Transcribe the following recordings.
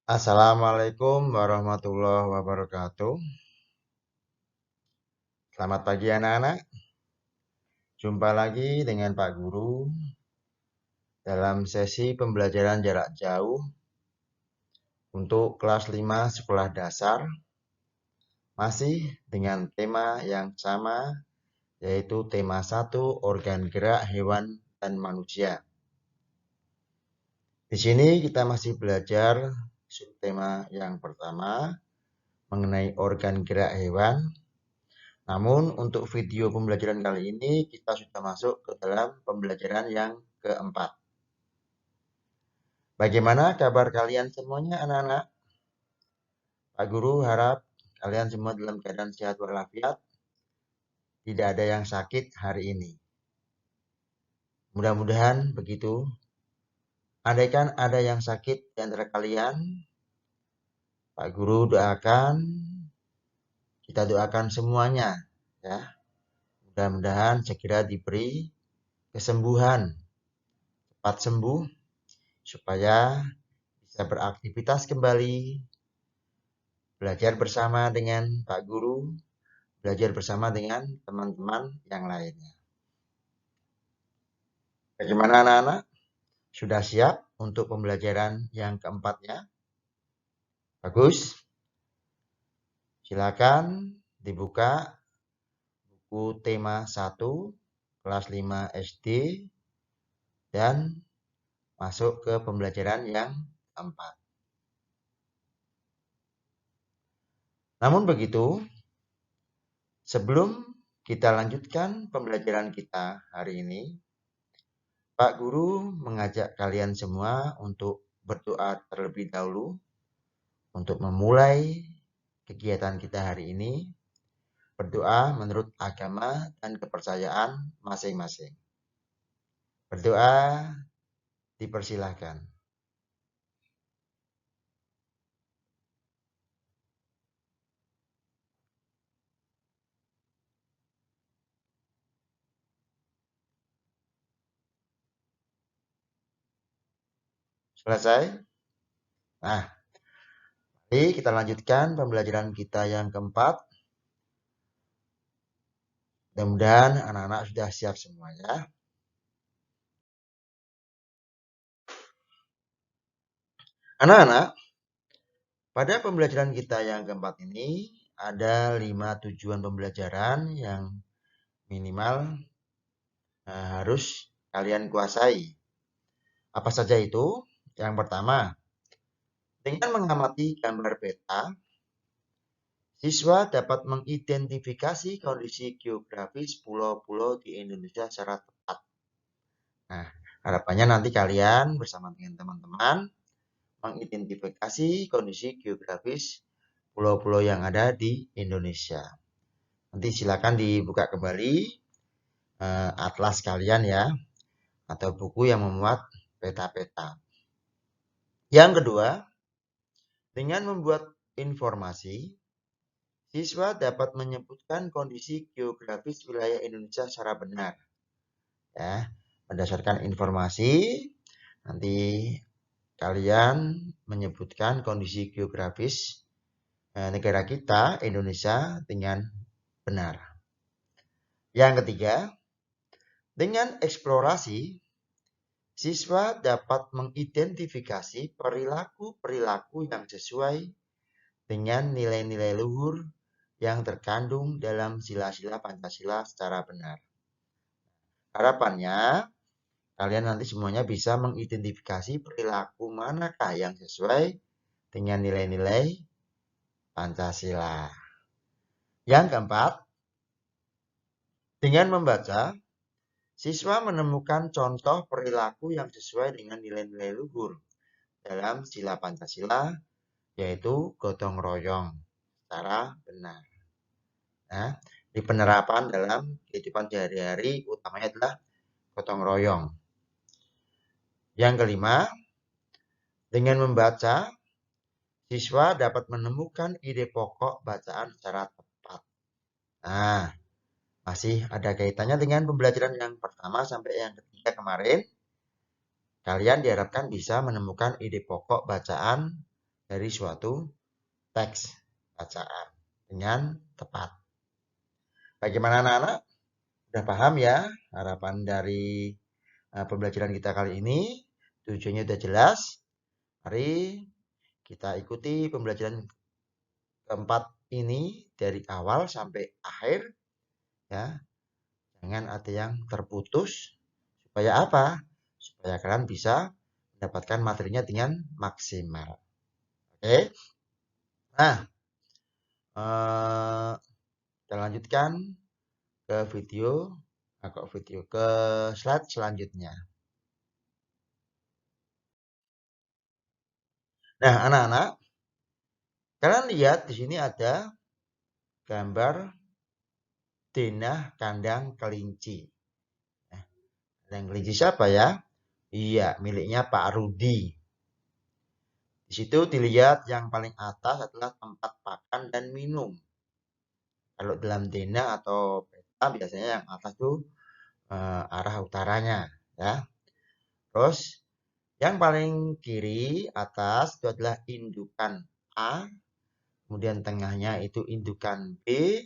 Assalamualaikum warahmatullahi wabarakatuh. Selamat pagi anak-anak. Jumpa lagi dengan Pak Guru dalam sesi pembelajaran jarak jauh untuk kelas 5 sekolah dasar. Masih dengan tema yang sama, yaitu tema 1 organ gerak hewan dan manusia. Di sini kita masih belajar subtema yang pertama mengenai organ gerak hewan. Namun untuk video pembelajaran kali ini kita sudah masuk ke dalam pembelajaran yang keempat. Bagaimana kabar kalian semuanya anak-anak? Pak Guru harap kalian semua dalam keadaan sehat walafiat. Tidak ada yang sakit hari ini. Mudah-mudahan begitu. Andaikan ada yang sakit di antara kalian, Pak Guru doakan, kita doakan semuanya ya. Mudah-mudahan segera diberi kesembuhan, cepat sembuh supaya bisa beraktivitas kembali, belajar bersama dengan Pak Guru, belajar bersama dengan teman-teman yang lainnya. Bagaimana anak-anak? Sudah siap untuk pembelajaran yang keempatnya? Bagus. Silakan dibuka buku tema 1 kelas 5 SD dan masuk ke pembelajaran yang keempat. Namun begitu, sebelum kita lanjutkan pembelajaran kita hari ini, Pak Guru mengajak kalian semua untuk berdoa terlebih dahulu untuk memulai kegiatan kita hari ini. Berdoa menurut agama dan kepercayaan masing-masing. Berdoa dipersilahkan. Selesai? Nah, mari kita lanjutkan pembelajaran kita yang keempat. Mudah-mudahan anak-anak sudah siap semuanya. Anak-anak, pada pembelajaran kita yang keempat ini ada 5 tujuan pembelajaran yang minimal harus kalian kuasai. Apa saja itu? Yang pertama, dengan mengamati gambar peta, siswa dapat mengidentifikasi kondisi geografis pulau-pulau di Indonesia secara tepat. Nah, harapannya nanti kalian bersama dengan teman-teman mengidentifikasi kondisi geografis pulau-pulau yang ada di Indonesia. Nanti silakan dibuka kembali atlas kalian ya, atau buku yang memuat peta-peta. Yang kedua, dengan membuat informasi, siswa dapat menyebutkan kondisi geografis wilayah Indonesia secara benar. Ya, berdasarkan informasi, nanti kalian menyebutkan kondisi geografis negara kita, Indonesia, dengan benar. Yang ketiga, dengan eksplorasi, siswa dapat mengidentifikasi perilaku-perilaku yang sesuai dengan nilai-nilai luhur yang terkandung dalam sila-sila Pancasila secara benar. Harapannya, kalian nanti semuanya bisa mengidentifikasi perilaku manakah yang sesuai dengan nilai-nilai Pancasila. Yang keempat, dengan membaca, siswa menemukan contoh perilaku yang sesuai dengan nilai-nilai luhur dalam sila Pancasila, yaitu gotong royong secara benar. Nah, di penerapan dalam kehidupan sehari-hari utamanya adalah gotong royong. Yang kelima, dengan membaca, siswa dapat menemukan ide pokok bacaan secara tepat. Nah, masih ada kaitannya dengan pembelajaran yang pertama sampai yang ketiga kemarin. Kalian diharapkan bisa menemukan ide pokok bacaan dari suatu teks bacaan dengan tepat. Bagaimana anak-anak? Sudah paham ya harapan dari pembelajaran kita kali ini? Tujuannya sudah jelas. Mari kita ikuti pembelajaran keempat ini dari awal sampai akhir ya. Jangan ada yang terputus. Supaya apa? Supaya kalian bisa mendapatkan materinya dengan maksimal. Oke. Nah, kita lanjutkan ke ke slide selanjutnya. Nah, anak-anak, kalian lihat di sini ada gambar denah kandang kelinci. Nah, kandang kelinci siapa ya? Iya, miliknya Pak Rudi. Di situ dilihat yang paling atas adalah tempat pakan dan minum. Kalau dalam denah atau peta biasanya yang atas tuh arah utaranya ya. Terus yang paling kiri atas itu adalah indukan A, kemudian tengahnya itu indukan B,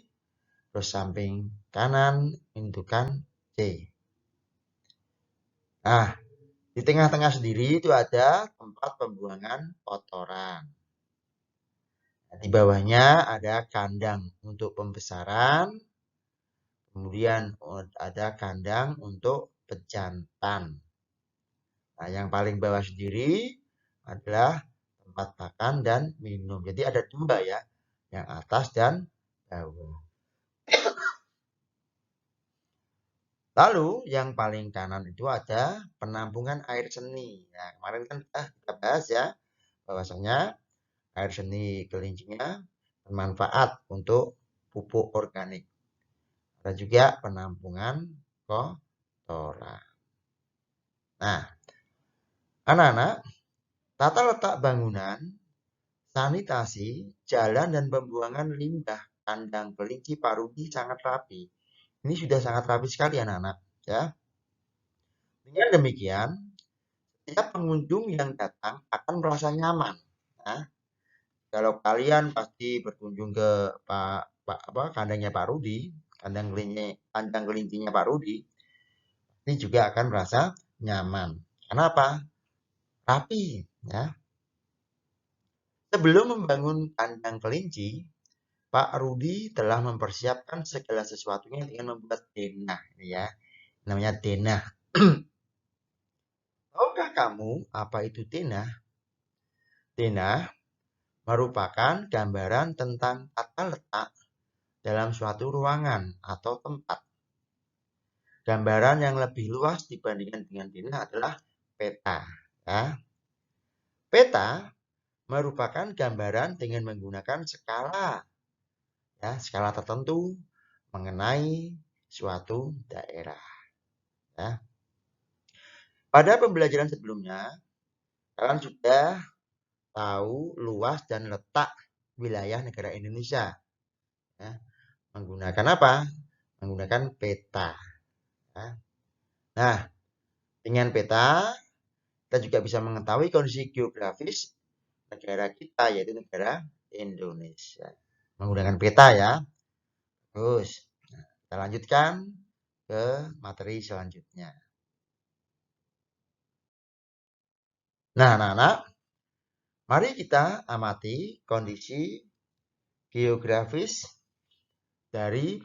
terus samping kanan indukan C. Nah, di tengah-tengah sendiri itu ada tempat pembuangan kotoran. Nah, di bawahnya ada kandang untuk pembesaran, kemudian ada kandang untuk pejantan. Nah, yang paling bawah sendiri adalah tempat makan dan minum. Jadi ada dua ya, yang atas dan bawah. Lalu yang paling kanan itu ada penampungan air seni. Nah, kemarin kan kita bahas ya, bahwasanya air seni kelincinya bermanfaat untuk pupuk organik. Ada juga penampungan kotoran. Nah, anak-anak, tata letak bangunan, sanitasi, jalan, dan pembuangan limbah kandang kelinci Pak Rudi sangat rapi. Ini sudah sangat rapi sekali anak-anak. Ya. Dengan demikian, setiap pengunjung yang datang akan merasa nyaman. Nah, kalau kalian pasti berkunjung ke kandangnya Pak Rudi, kandang kelincinya Pak Rudi, ini juga akan merasa nyaman. Kenapa? Rapi. Ya. Sebelum membangun kandang kelinci, Pak Rudi telah mempersiapkan segala sesuatunya dengan membuat denah. Ya, namanya denah. Tahukah kamu apa itu denah? Denah merupakan gambaran tentang tata letak dalam suatu ruangan atau tempat. Gambaran yang lebih luas dibandingkan dengan denah adalah peta. Ya. Peta merupakan gambaran dengan menggunakan skala, ya, skala tertentu mengenai suatu daerah. Ya. Pada pembelajaran sebelumnya, kalian sudah tahu luas dan letak wilayah negara Indonesia. Ya. Menggunakan apa? Menggunakan peta. Ya. Nah, dengan peta, kita juga bisa mengetahui kondisi geografis negara kita, yaitu negara Indonesia. Menggunakan peta ya. Terus, kita lanjutkan ke materi selanjutnya. Nah, anak-anak, mari kita amati kondisi geografis dari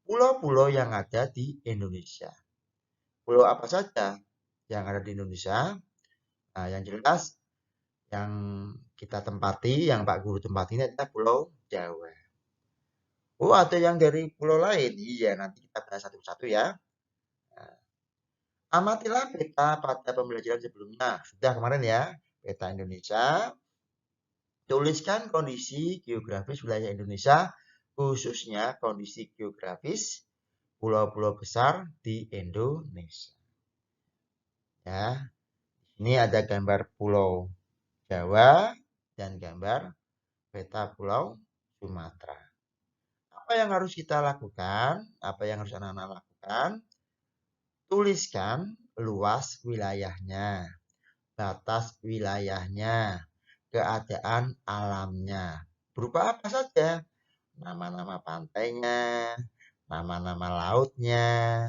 pulau-pulau yang ada di Indonesia. Pulau apa saja yang ada di Indonesia? Nah, yang jelas yang kita tempati, yang Pak Guru tempati ini adalah Pulau Jawa. Oh, ada yang dari pulau lain? Iya, nanti kita bahas satu-satu ya. Nah, amatilah peta pada pembelajaran sebelumnya. Sudah kemarin ya, peta Indonesia. Tuliskan kondisi geografis wilayah Indonesia, khususnya kondisi geografis pulau-pulau besar di Indonesia. Ya, ini ada gambar Pulau Jawa dan gambar peta Pulau Sumatera. Apa yang harus kita lakukan? Apa yang harus anak-anak lakukan? Tuliskan luas wilayahnya, batas wilayahnya, keadaan alamnya. Berupa apa saja? Nama-nama pantainya, nama-nama lautnya,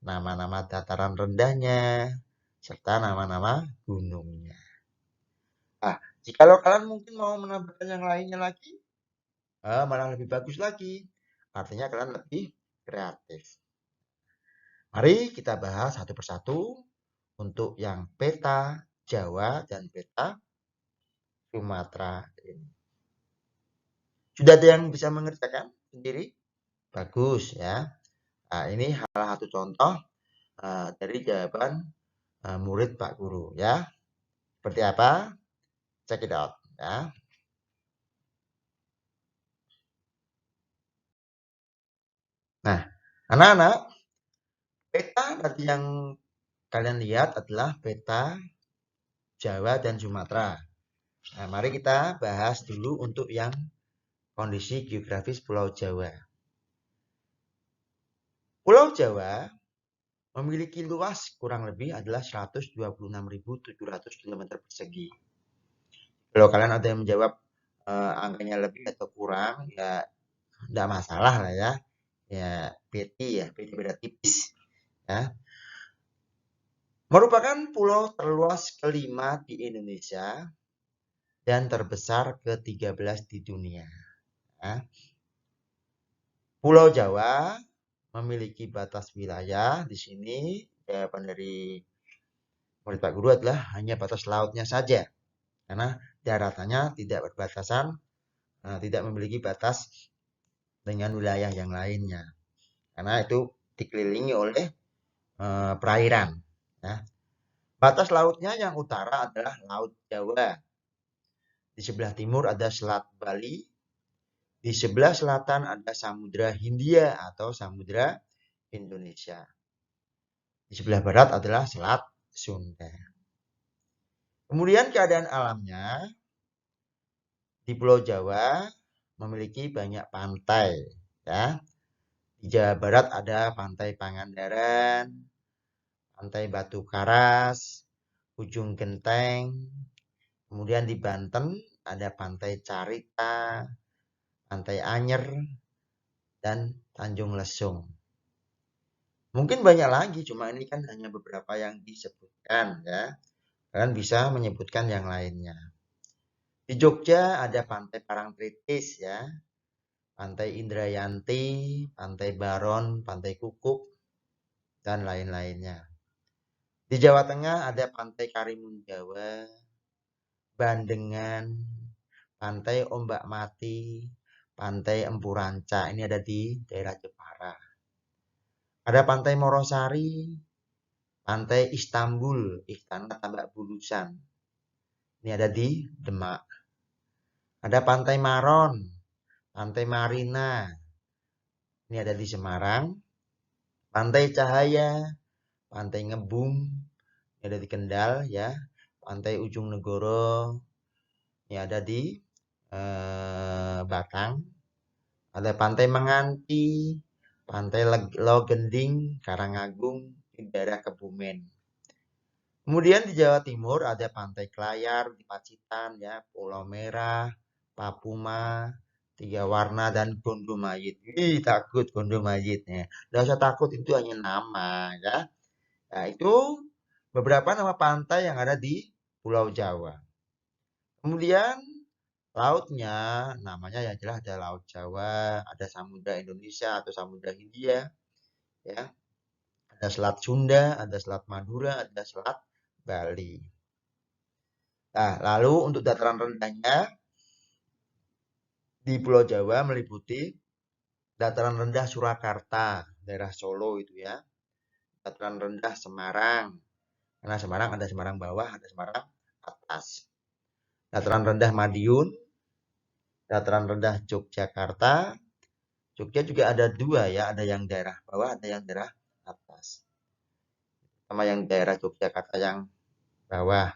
nama-nama dataran rendahnya, serta nama-nama gunungnya. Nah, jikalau kalian mungkin mau menambahkan yang lainnya lagi, malah lebih bagus lagi. Artinya kalian lebih kreatif. Mari kita bahas satu persatu untuk yang peta Jawa dan peta Sumatera ini. Sudah ada yang bisa mengerjakan sendiri? Bagus ya. Nah, ini salah satu contoh dari jawaban murid Pak Guru ya. Seperti apa? Check it out ya. Nah, anak-anak, peta tadi yang kalian lihat adalah peta Jawa dan Sumatera. Nah, mari kita bahas dulu untuk yang kondisi geografis Pulau Jawa. Pulau Jawa memiliki luas kurang lebih adalah 126.700 km persegi. Kalau kalian ada yang menjawab angkanya lebih atau kurang, ya tidak masalah lah ya. Ya, PT beda tipis. Ya. Merupakan pulau terluas kelima di Indonesia dan terbesar ke-13 di dunia. Ya. Pulau Jawa memiliki batas wilayah. Di sini jawaban dari murid Pak Guru adalah hanya batas lautnya saja. Karena daratannya tidak berbatasan, tidak memiliki batas dengan wilayah yang lainnya. Karena itu dikelilingi oleh perairan. Ya. Batas lautnya yang utara adalah Laut Jawa. Di sebelah timur ada Selat Bali. Di sebelah selatan ada Samudra Hindia atau Samudra Indonesia. Di sebelah barat adalah Selat Sunda. Kemudian keadaan alamnya di Pulau Jawa memiliki banyak pantai. Ya. Di Jawa Barat ada Pantai Pangandaran, Pantai Batu Karas, Ujung Genteng. Kemudian di Banten ada Pantai Carita, Pantai Anyer, dan Tanjung Lesung. Mungkin banyak lagi, cuma ini kan hanya beberapa yang disebutkan ya. Kalian bisa menyebutkan yang lainnya. Di Jogja ada Pantai Parangtritis ya, Pantai Indrayanti, Pantai Baron, Pantai Kukuk, dan lain-lainnya. Di Jawa Tengah ada Pantai Karimun Jawa, Bandengan, Pantai Ombak Mati, Pantai Empuranca. Ini ada di daerah Jepara. Ada Pantai Morosari, Pantai Istanbul, Istana Tambak Bulusan. Ini ada di Demak. Ada Pantai Maron, Pantai Marina. Ini ada di Semarang. Pantai Cahaya, Pantai Ngebum. Ini ada di Kendal ya. Pantai Ujung Negoro. Ini ada di Batang. Ada Pantai Menganti, Pantai Logending, Karangagung, di daerah Kebumen. Kemudian di Jawa Timur ada Pantai Klayar, di Pacitan, ya, Pulau Merah, Papuma, Tiga Warna, dan Gondomayit. Ih, takut Gondomayitnya. Tidak usah takut, itu hanya nama, ya. Nah, itu beberapa nama pantai yang ada di Pulau Jawa. Kemudian lautnya, namanya yang jelas ada Laut Jawa, ada Samudra Indonesia atau Samudra Hindia, ya. Ada Selat Sunda, ada Selat Madura, ada Selat Bali. Nah, lalu untuk dataran rendahnya di Pulau Jawa meliputi dataran rendah Surakarta, daerah Solo itu ya. Dataran rendah Semarang. Karena Semarang ada Semarang bawah, ada Semarang atas. Dataran rendah Madiun, dataran rendah Yogyakarta. Jogja juga ada dua ya, ada yang daerah bawah, ada yang daerah atas. Sama yang daerah Yogyakarta yang bawah,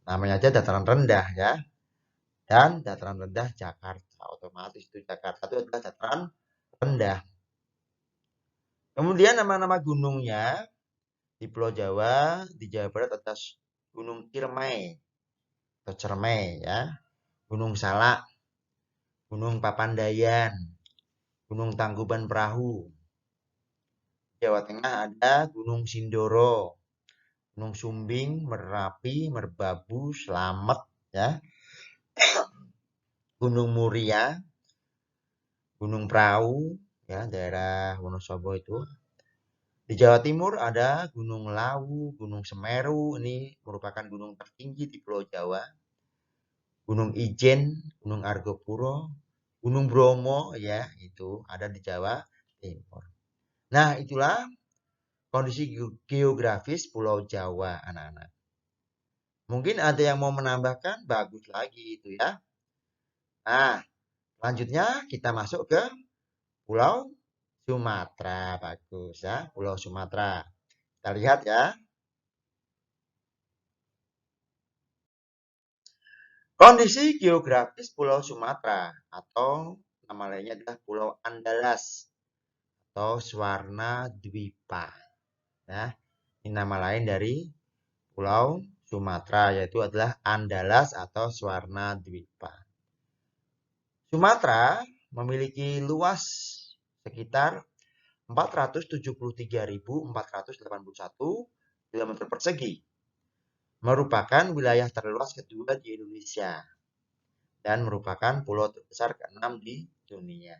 namanya aja dataran rendah ya. Dan dataran rendah Jakarta, otomatis itu Jakarta itu adalah dataran rendah. Kemudian nama-nama gunungnya di Pulau Jawa, di Jawa Barat ada Gunung Ciremai, atau Cermai ya, Gunung Salak, Gunung Papandayan, Gunung Tangkuban Perahu. Jawa Tengah ada Gunung Sindoro, Gunung Sumbing, Merapi, Merbabu, Slamet ya, Gunung Muria, Gunung Prau ya, daerah Wonosobo itu. Di Jawa Timur ada Gunung Lawu, Gunung Semeru, ini merupakan gunung tertinggi di Pulau Jawa. Gunung Ijen, Gunung Argopuro, Gunung Bromo ya, itu ada di Jawa Timur. Nah, itulah kondisi geografis Pulau Jawa, anak-anak. Mungkin ada yang mau menambahkan, bagus lagi itu ya. Nah, selanjutnya kita masuk ke Pulau Sumatera. Bagus ya, Pulau Sumatera. Kita lihat ya. Kondisi geografis Pulau Sumatera atau nama lainnya adalah Pulau Andalas atau Swarna Dwipa. Ya, ini nama lain dari Pulau Sumatera yaitu adalah Andalas atau Swarna Dwipa. Sumatera memiliki luas sekitar 473.481 km persegi. Merupakan wilayah terluas kedua di Indonesia dan merupakan pulau terbesar ke-6 di dunia.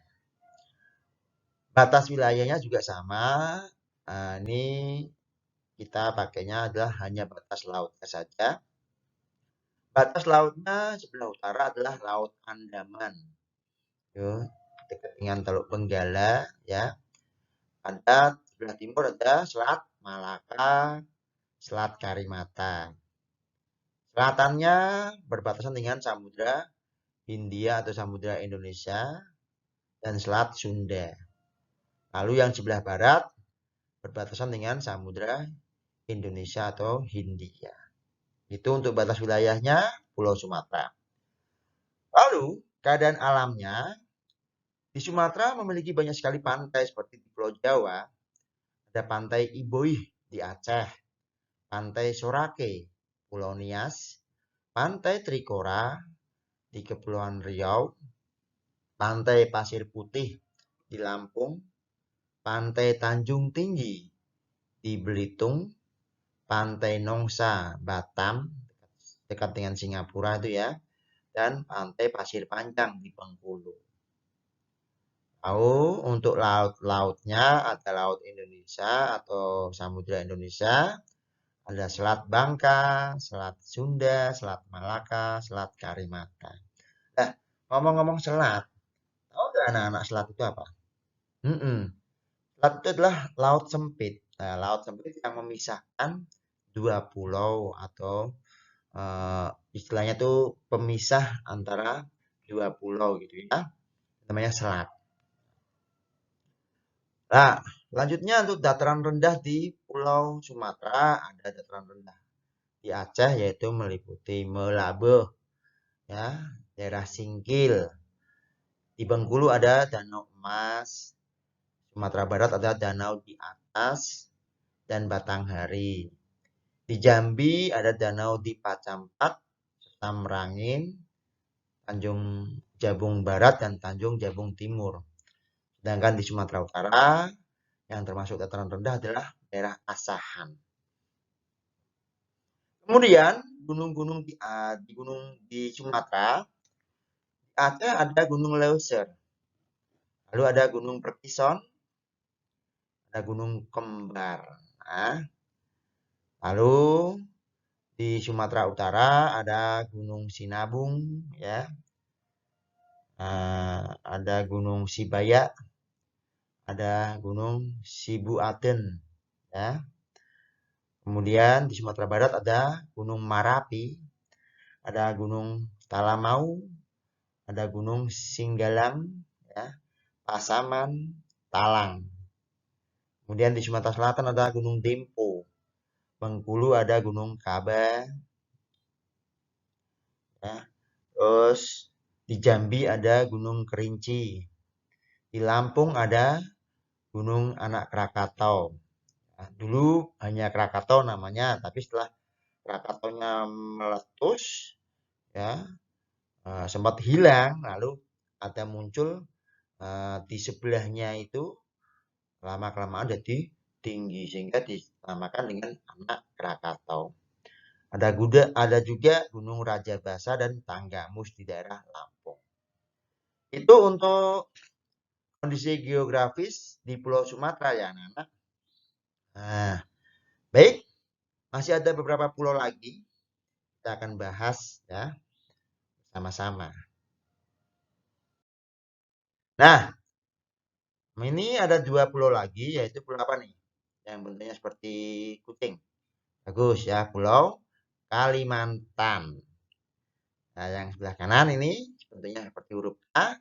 Batas wilayahnya juga sama. Ini kita pakainya adalah hanya batas lautnya saja. Batas lautnya sebelah utara adalah Laut Andaman. Dekat dengan Teluk Benggala ya. Ada sebelah timur ada Selat Malaka, Selat Karimata. Selatannya berbatasan dengan Samudra Hindia atau Samudra Indonesia dan Selat Sunda. Lalu yang sebelah barat berbatasan dengan Samudra Indonesia atau Hindia. Itu untuk batas wilayahnya Pulau Sumatera. Lalu keadaan alamnya di Sumatera memiliki banyak sekali pantai seperti di Pulau Jawa. Ada pantai Iboih di Aceh, pantai Sorake, Pulau Nias, pantai Trikora di Kepulauan Riau, pantai Pasir Putih di Lampung, pantai Tanjung Tinggi di Belitung, pantai Nongsa, Batam, dekat dengan Singapura itu ya, dan pantai Pasir Panjang di Bengkulu. Lalu untuk laut-lautnya ada Laut Indonesia atau Samudra Indonesia, ada Selat Bangka, Selat Sunda, Selat Malaka, Selat Karimata. Nah, ngomong-ngomong selat, tahu nggak anak-anak selat itu apa? Selat itu adalah laut sempit. Nah, laut sempit yang memisahkan dua pulau atau istilahnya itu pemisah antara dua pulau gitu ya. Namanya selat. Nah, selanjutnya untuk dataran rendah di Pulau Sumatera ada dataran rendah di Aceh yaitu meliputi Melabuh ya, daerah Singkil. Di Bengkulu ada Danau Emas. Sumatera Barat ada Danau di Atas dan Batanghari. Di Jambi ada Danau di Pacampat, serta Merangin, Tanjung Jabung Barat dan Tanjung Jabung Timur. Sedangkan di Sumatera Utara yang termasuk dataran rendah adalah daerah Asahan. Kemudian gunung-gunung di Sumatera, di Aceh ada Gunung Leuser, lalu ada Gunung Perkison, ada Gunung Kembar. Nah, lalu di Sumatera Utara ada Gunung Sinabung, ya, ada Gunung Sibaya, ada Gunung Sibuaten, ya. Kemudian di Sumatera Barat ada Gunung Marapi, ada Gunung Talamau, ada Gunung Singgalang, ya, Pasaman, Talang. Kemudian di Sumatera Selatan ada Gunung Dempo, Bengkulu ada Gunung Kaba, ya. Terus di Jambi ada Gunung Kerinci, di Lampung ada Gunung Anak Krakatau. Nah, dulu hanya Krakatau namanya, tapi setelah Krakataunya meletus, ya sempat hilang, lalu ada muncul di sebelahnya itu lama-kelamaan jadi tinggi sehingga dinamakan dengan anak Krakatau. Ada juga Gunung Rajabasa dan Tanggamus di daerah Lampung. Itu untuk kondisi geografis di Pulau Sumatera ya anak-anak. Nah, baik, masih ada beberapa pulau lagi. Kita akan bahas ya sama-sama. Nah, ini ada 2 pulau lagi, yaitu pulau apa nih? Yang bentuknya seperti kucing. Bagus ya, Pulau Kalimantan. Nah, yang sebelah kanan ini bentuknya seperti huruf A,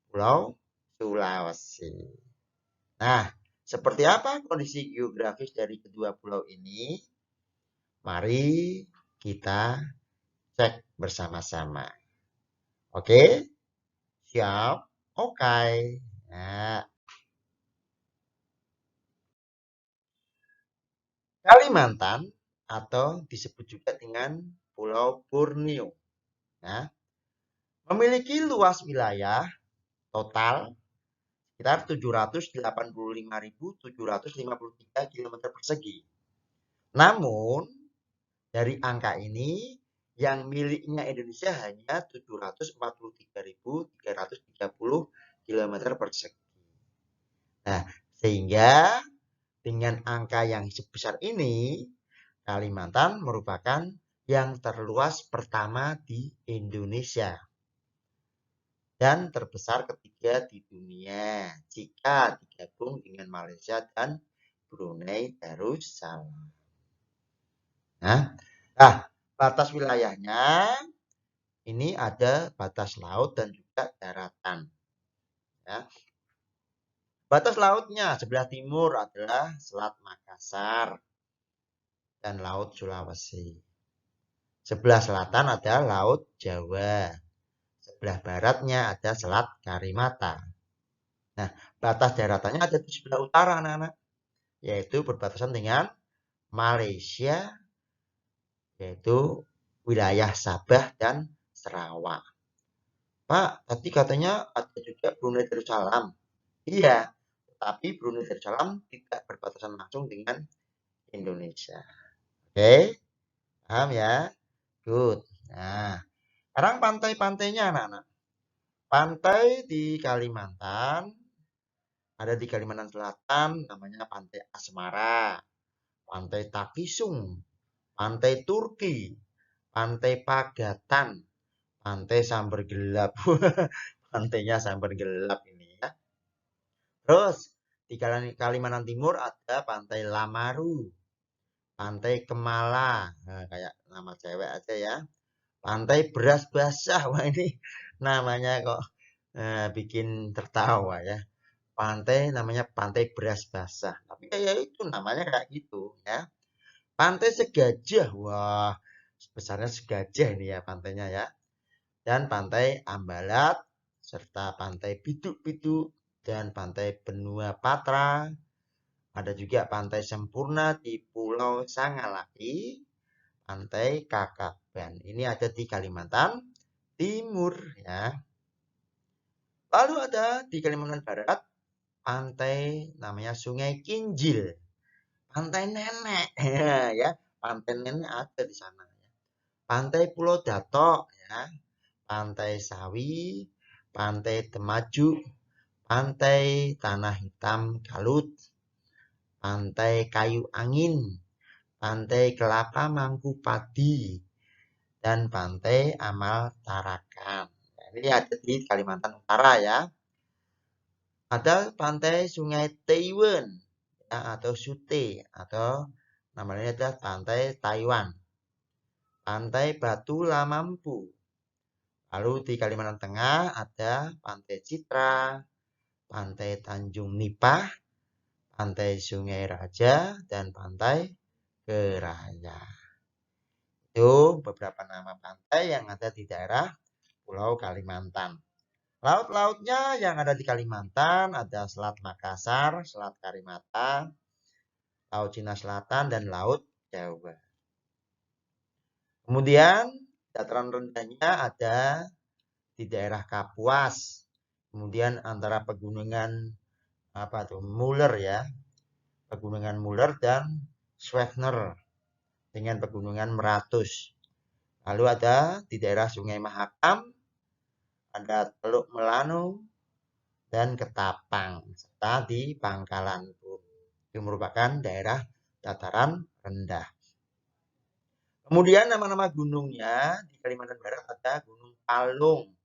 Pulau Sulawesi. Nah, seperti apa kondisi geografis dari kedua pulau ini? Mari kita cek bersama-sama. Oke? Siap? Oke. Nah, Kalimantan atau disebut juga dengan Pulau Borneo. Nah, memiliki luas wilayah total sekitar 785.753 km persegi. Namun, dari angka ini, yang miliknya Indonesia hanya 743.330 km persegi. Nah, sehingga dengan angka yang sebesar ini, Kalimantan merupakan yang terluas pertama di Indonesia dan terbesar ketiga di dunia jika digabung dengan Malaysia dan Brunei Darussalam. Nah, batas wilayahnya ini ada batas laut dan juga daratan. Ya. Batas lautnya sebelah timur adalah Selat Makassar dan Laut Sulawesi. Sebelah selatan ada Laut Jawa. Sebelah baratnya ada Selat Karimata. Nah, batas daratannya ada di sebelah utara, anak-anak, yaitu berbatasan dengan Malaysia, yaitu wilayah Sabah dan Sarawak. Pak, tadi katanya ada juga Brunei Darussalam. Iya, tapi Brunei Darussalam tidak berbatasan langsung dengan Indonesia. Oke, paham ya? Good. Nah, sekarang pantai-pantainya anak-anak. Pantai di Kalimantan, ada di Kalimantan Selatan namanya Pantai Asmara, Pantai Takisung, Pantai Turki, Pantai Pagatan, Pantai Samber Gelap. Pantainya Samber Gelap ini ya. Terus di Kalimantan Timur ada Pantai Lamaru, Pantai Kemala, nah, kayak nama cewek aja ya. Pantai Beras Basah, wah ini namanya kok bikin tertawa ya. Pantai namanya Pantai Beras Basah, tapi kayak itu namanya kayak gitu ya. Pantai Segajah, wah besarnya segajah ini ya pantainya ya. Dan Pantai Ambalat, serta Pantai Biduk-Biduk, dan Pantai Benua Patra. Ada juga Pantai Sempurna di Pulau Sangalaki, Pantai Kakaban. Ini ada di Kalimantan Timur ya. Lalu ada di Kalimantan Barat, pantai namanya Sungai Kinjil. Pantai Nenek ya. Pantai Nenek ada di sana ya. Pantai Pulau Datok ya. Pantai Sawi, Pantai Temajuk, Pantai Tanah Hitam Galut, Pantai Kayu Angin, Pantai Kelapa Mangku Padi, dan Pantai Amal Tarakan. Ini ada di Kalimantan Utara ya. Ada pantai Sungai Taiwan ya, atau Sute atau namanya adalah Pantai Taiwan. Pantai Batu Lamampu. Lalu di Kalimantan Tengah ada Pantai Citra, Pantai Tanjung Nipah, Pantai Sungai Raja, dan Pantai Keraya. Itu beberapa nama pantai yang ada di daerah Pulau Kalimantan. Laut-lautnya yang ada di Kalimantan ada Selat Makassar, Selat Karimata, Laut Cina Selatan, dan Laut Jawa. Kemudian Dataran rendahnya ada di daerah Kapuas. Kemudian antara pegunungan Muller ya, pegunungan Muller dan Schweigner dengan pegunungan Meratus. Lalu ada di daerah Sungai Mahakam, ada Teluk Melanu dan Ketapang, serta di Pangkalan Bun. Itu merupakan daerah dataran rendah. Kemudian nama-nama gunungnya di Kalimantan Barat ada Gunung Palung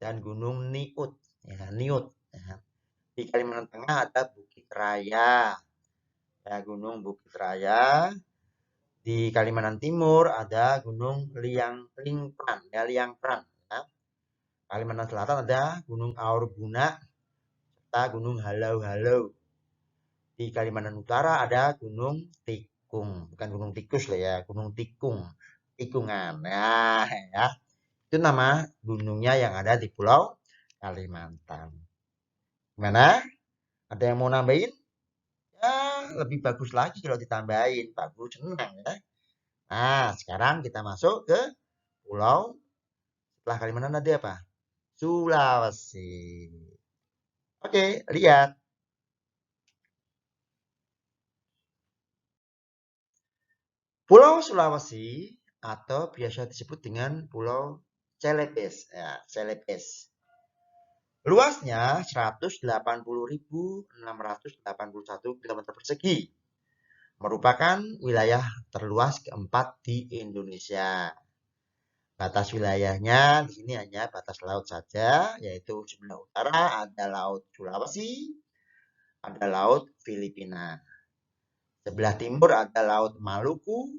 dan Gunung Niut. Ya, Niut. Ya. Di Kalimantan Tengah ada Bukit Raya. Ya, Gunung Bukit Raya. Di Kalimantan Timur ada Gunung Liangpran. Ya, Liangpran. Ya. Kalimantan Selatan ada Gunung Aurguna serta Gunung Halau-Halau. Di Kalimantan Utara ada Gunung Tikung. Bukan Gunung Tikus lah ya, Gunung Tikung. Tikungan. Nah, ya. Itu nama gunungnya yang ada di Pulau Kalimantan. Gimana? Ada yang mau nambahin? Ya, lebih bagus lagi kalau ditambahin. Bagus, senang ya. Nah, sekarang kita masuk ke pulau. Setelah Kalimantan ada apa? Sulawesi. Oke, lihat. Pulau Sulawesi atau biasa disebut dengan Pulau Celebes. Ya, Celebes. Luasnya 180.681 km persegi. Merupakan wilayah terluas keempat di Indonesia. Batas wilayahnya di sini hanya batas laut saja, yaitu sebelah utara ada Laut Sulawesi, ada Laut Filipina. Sebelah timur ada Laut Maluku,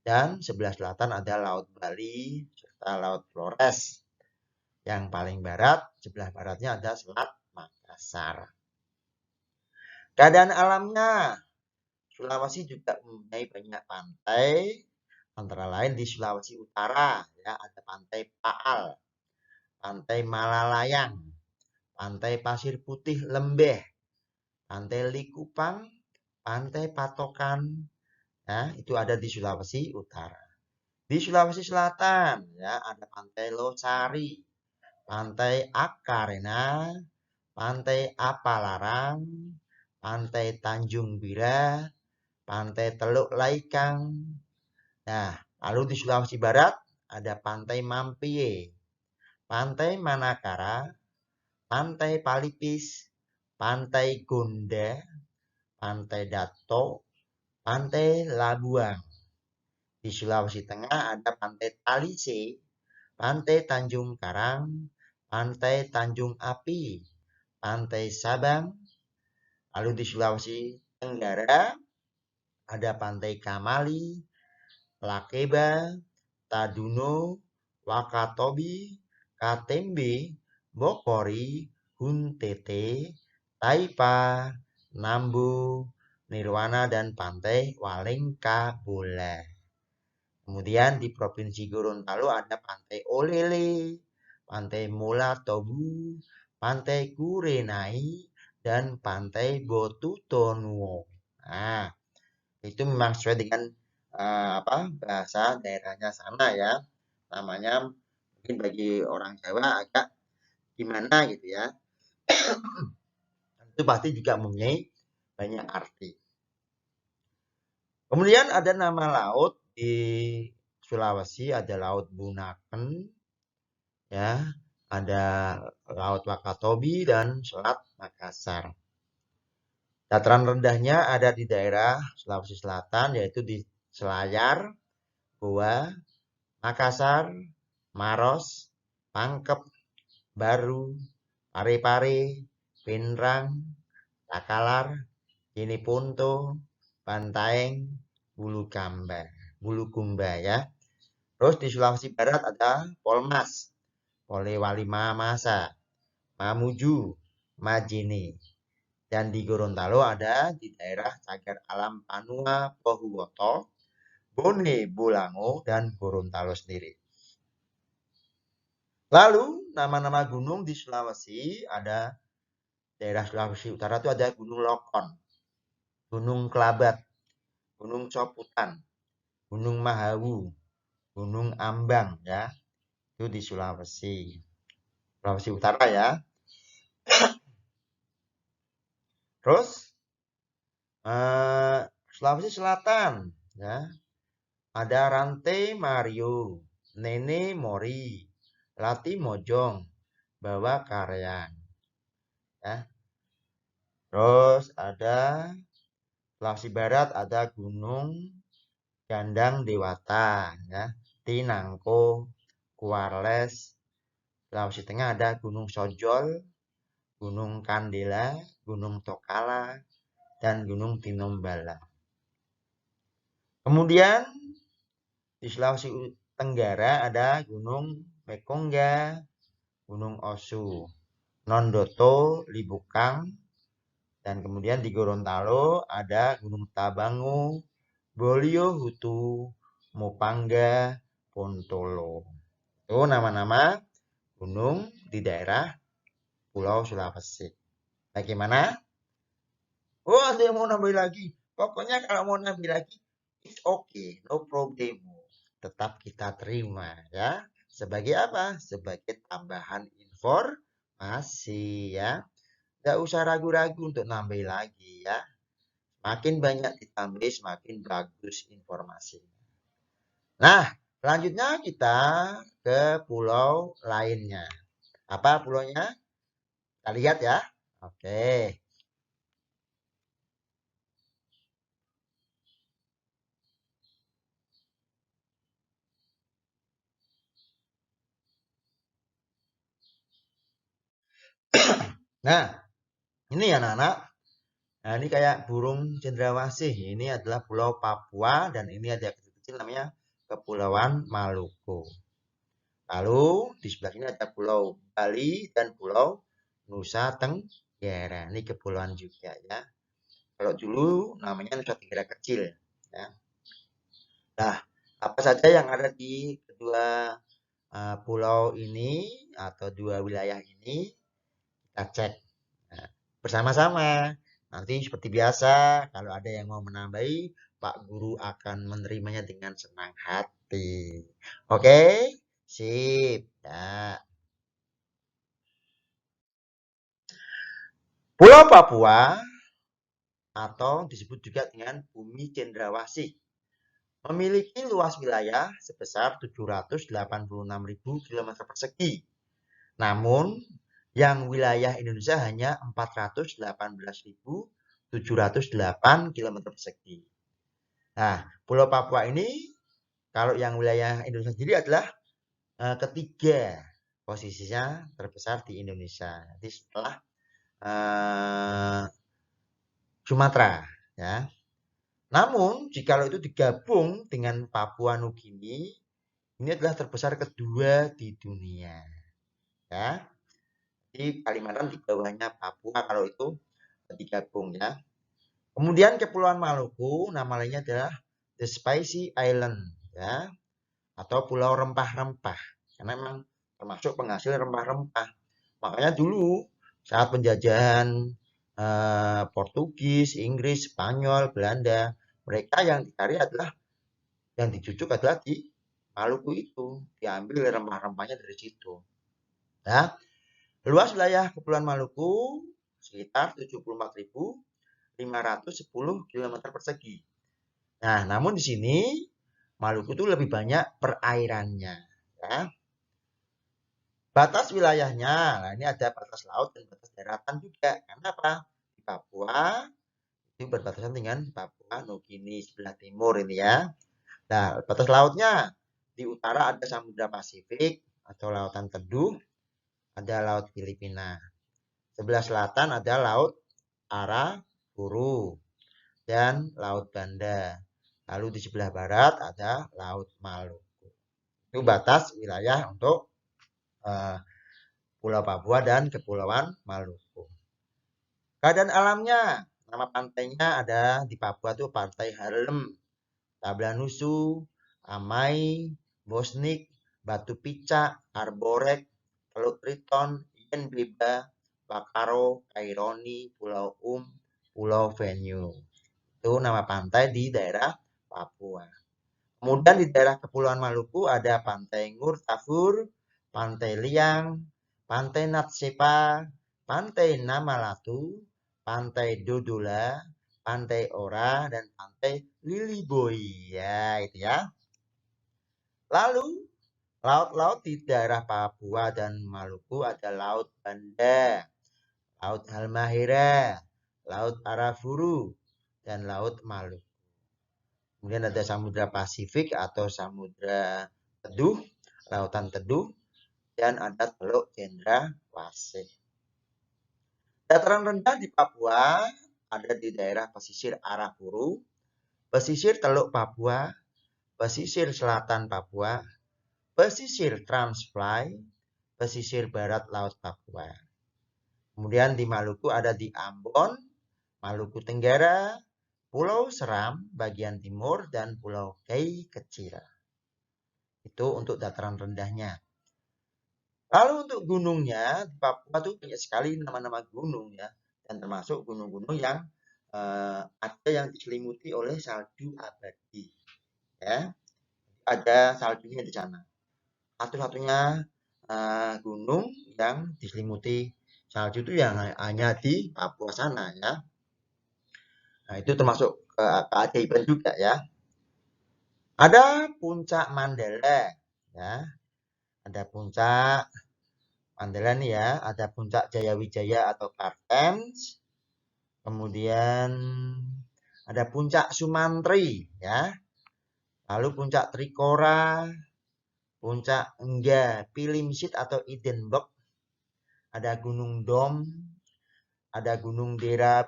dan sebelah selatan ada Laut Bali serta Laut Flores. Yang paling barat, sebelah baratnya ada Selat Makassar. Keadaan alamnya, Sulawesi juga mempunyai banyak pantai, antara lain di Sulawesi Utara ya ada Pantai Paal, Pantai Malalayang, Pantai Pasir Putih Lembeh, Pantai Likupang, Pantai Patokan, ya itu ada di Sulawesi Utara. Di Sulawesi Selatan ya ada Pantai Losari, Pantai Akarena, Pantai Apalarang, Pantai Tanjung Bira, Pantai Teluk Laikang. Nah, lalu di Sulawesi Barat ada Pantai Mampie, Pantai Manakara, Pantai Palipis, Pantai Gonda, Pantai Dato, Pantai Labuang. Di Sulawesi Tengah ada Pantai Talise, Pantai Tanjung Karang, Pantai Tanjung Api, Pantai Sabang. Lalu di Sulawesi Tenggara ada Pantai Kamali, Lakeba, Taduno, Wakatobi, Katembe, Bokori, Huntete, Taipa, Nambu, Nirwana, dan Pantai Walengkabola. Kemudian di Provinsi Gorontalo ada Pantai Olele, Pantai Molatobu, Pantai Kurenai, dan Pantai Botutonuo. Nah, itu memang sesuai dengan bahasa daerahnya sana ya. Namanya mungkin bagi orang Jawa agak gimana gitu ya. Itu pasti juga mempunyai banyak arti. Kemudian ada nama laut di Sulawesi, ada Laut Bunaken, ya, ada Laut Wakatobi dan Selat Makassar. Dataran rendahnya ada di daerah Sulawesi Selatan, yaitu di Selayar, Goa, Makassar, Maros, Pangkep, Baru, Parepare, Pinrang, Takalar, Cineponto, Bantaeng, Bulukumba ya. Terus di Sulawesi Barat ada Polmas, Polewali Mamasa, Mamuju, Majene. Dan di Gorontalo ada di daerah Cagar Alam Panua, Pohuwoto, Bone Bolango, dan Gorontalo sendiri. Lalu nama-nama gunung di Sulawesi ada daerah Sulawesi Utara itu ada Gunung Lokon, Gunung Kelabat, Gunung Coputan, Gunung Mahawu, Gunung Ambang ya. Itu di Sulawesi. Sulawesi Utara ya. Terus Sulawesi Selatan ya. Ada Rantai Mario, Nene Mori, Lati Mojong, Bawa Karyan ya. Terus ada Sulawesi Barat ada Gunung Gandang Dewata ya. Tinangko, Kuarles. Sulawesi Tengah ada Gunung Sojol, Gunung Kandela, Gunung Tokala, dan Gunung Tinombala. Kemudian di Sulawesi Tenggara ada Gunung Mekongga, Gunung Osu, Nondoto, Libukang, dan kemudian di Gorontalo ada Gunung Tabangu, Bolio Hutu, Mopangga, Pontolo. Itu nama-nama gunung di daerah Pulau Sulawesi. Bagaimana? Oh, ada yang mau nambah lagi. Pokoknya kalau mau nambah lagi, it's okay, no problem. Tetap kita terima ya. Sebagai apa? Sebagai tambahan informasi ya. Tidak usah ragu-ragu untuk nambah lagi ya. Makin banyak ditambah, semakin bagus informasinya. Nah, selanjutnya kita ke pulau lainnya. Apa pulaunya? Kita lihat ya. Oke. Nah, ini ya anak-anak. Nah, ini kayak burung cendrawasih. Ini adalah Pulau Papua dan ini ada kecil-kecil namanya Kepulauan Maluku. Lalu di sebelah sini ada Pulau Bali dan Pulau Nusa Tenggara. Ini kepulauan juga ya. Kalau dulu namanya Nusa Tenggara Kecil ya. Nah, apa saja yang ada di kedua pulau ini atau dua wilayah ini kita cek bersama-sama. Nanti seperti biasa, kalau ada yang mau menambahi, Pak Guru akan menerimanya dengan senang hati. Oke, sip. Ya. Pulau Papua atau disebut juga dengan Bumi Cendrawasih memiliki luas wilayah sebesar 786.000 km persegi. Namun, yang wilayah Indonesia hanya 418.708 km persegi. Nah, Pulau Papua ini kalau yang wilayah Indonesia sendiri adalah ketiga posisinya terbesar di Indonesia. Jadi setelah Sumatera, ya. Namun, jika itu digabung dengan Papua Nugini, ini adalah terbesar kedua di dunia, ya. Jadi Kalimantan di bawahnya Papua kalau itu digabung, ya. Kemudian Kepulauan Maluku, nama lainnya adalah The Spicy Island, ya, atau Pulau Rempah-Rempah, karena memang termasuk penghasil rempah-rempah. Makanya dulu saat penjajahan Portugis, Inggris, Spanyol, Belanda, mereka yang dicari adalah yang dijujuk adalah di Maluku itu, diambil rempah-rempahnya dari situ. Ya. Luas wilayah Kepulauan Maluku sekitar 74.510 km persegi. Nah, namun di sini Maluku itu lebih banyak perairannya. Ya. Batas wilayahnya, nah ini ada batas laut dan batas daratan juga. Karena apa? Di Papua itu berbatasan dengan Papua Nugini sebelah timur ini ya. Nah, batas lautnya di utara ada Samudra Pasifik atau Lautan Teduh, ada Laut Filipina. Sebelah selatan ada Laut Arafuru dan Laut Banda. Lalu di sebelah barat ada Laut Maluku. Itu batas wilayah untuk Pulau Papua dan Kepulauan Maluku. Keadaan alamnya, nama pantainya ada di Papua tuh Pantai Harlem, Tablanusu, Amai, Bosnik, Batu Pica, Arborek, Teluk Triton, Yen Beba, Bakaro, Kaironi, Pulau Pulau Venue. Itu nama pantai di daerah Papua. Kemudian di daerah Kepulauan Maluku ada Pantai Ngur Tafur, Pantai Liang, Pantai Natsepa, Pantai Namalatu, Pantai Dodola, Pantai Ora, dan Pantai Liliboy. Ya, itu ya. Lalu, laut-laut di daerah Papua dan Maluku ada Laut Banda, Laut Halmahera, Laut Arafuru, dan Laut Maluku. Kemudian ada Samudra Pasifik atau Samudra Teduh, Lautan Teduh, dan ada Teluk Cendrawasih. Dataran rendah di Papua ada di daerah pesisir Arafuru, pesisir Teluk Papua, pesisir selatan Papua, pesisir Transfly, pesisir barat Laut Papua. Kemudian di Maluku ada di Ambon, Maluku Tenggara, Pulau Seram bagian timur, dan Pulau Kei kecil. Itu untuk dataran rendahnya. Lalu untuk gunungnya, di Papua itu banyak sekali nama-nama gunung ya. Dan termasuk gunung-gunung yang ada yang diselimuti oleh salju abadi. Ya. Ada saljunya di sana. Satu-satunya gunung yang diselimuti salju itu yang hanya di Papua sana ya. Nah, itu termasuk keajaiban juga ya. Ada puncak Mandala ya. Ada puncak Mandala nih ya, ada puncak Jayawijaya atau Kartens. Kemudian ada puncak Sumantri ya. Lalu puncak Trikora, puncak Engga Pilimsit atau Idenburg. Ada Gunung Dom, ada Gunung Dera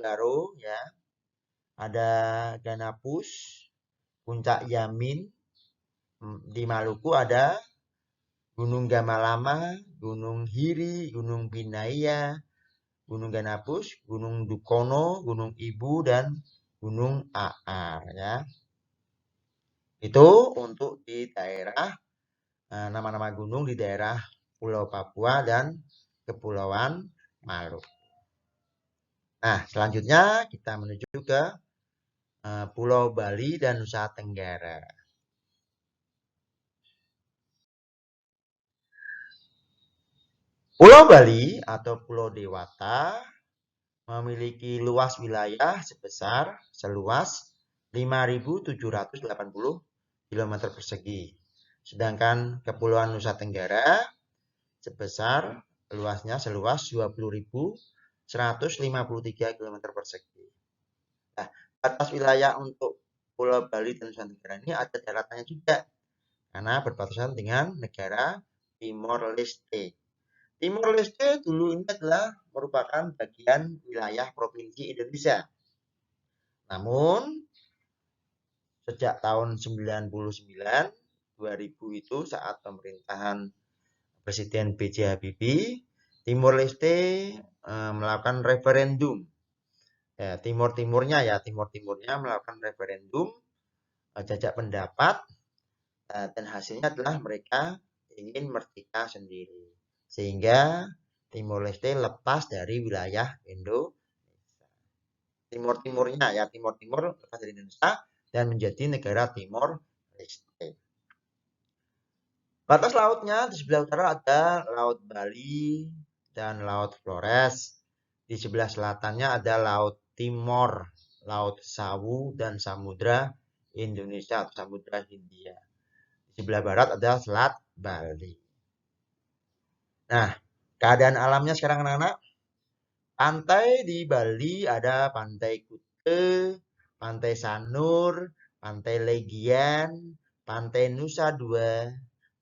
Baro ya. Ada Ganapus, puncak Yamin. Di Maluku ada Gunung Gamalama, Gunung Hiri, Gunung Binaya, Gunung Ganapus, Gunung Dukono, Gunung Ibu, dan Gunung Aar ya. Itu untuk di daerah nama-nama gunung di daerah Pulau Papua dan Kepulauan Maluku. Nah, selanjutnya kita menuju ke Pulau Bali dan Nusa Tenggara. Pulau Bali atau Pulau Dewata memiliki luas wilayah sebesar seluas 5.780 km persegi. Sedangkan Kepulauan Nusa Tenggara sebesar luasnya seluas 20.153 km persegi. Nah, batas wilayah untuk Pulau Bali dan Nusa Tenggara ini ada daratannya juga karena berbatasan dengan negara Timor Leste. Timor Leste dulu ini adalah merupakan bagian wilayah provinsi Indonesia. Namun sejak tahun 99, 2000 itu saat pemerintahan Presiden B.J. Habibie, Timor Leste melakukan referendum. Ya, Timur-Timurnya melakukan referendum, jajak pendapat, dan hasilnya adalah mereka ingin merdeka sendiri. Sehingga Timor Leste lepas dari wilayah Indonesia. Timur-Timurnya ya, Timur-Timur lepas dari Indonesia dan menjadi negara Timor Leste. Batas lautnya di sebelah utara ada Laut Bali dan Laut Flores. Di sebelah selatannya ada Laut Timor, Laut Sawu, dan Samudra Indonesia atau Samudra Hindia. Di sebelah barat ada Selat Bali. Nah, keadaan alamnya sekarang anak-anak. Pantai di Bali ada Pantai Kute, Pantai Sanur, Pantai Legian, Pantai Nusa Dua,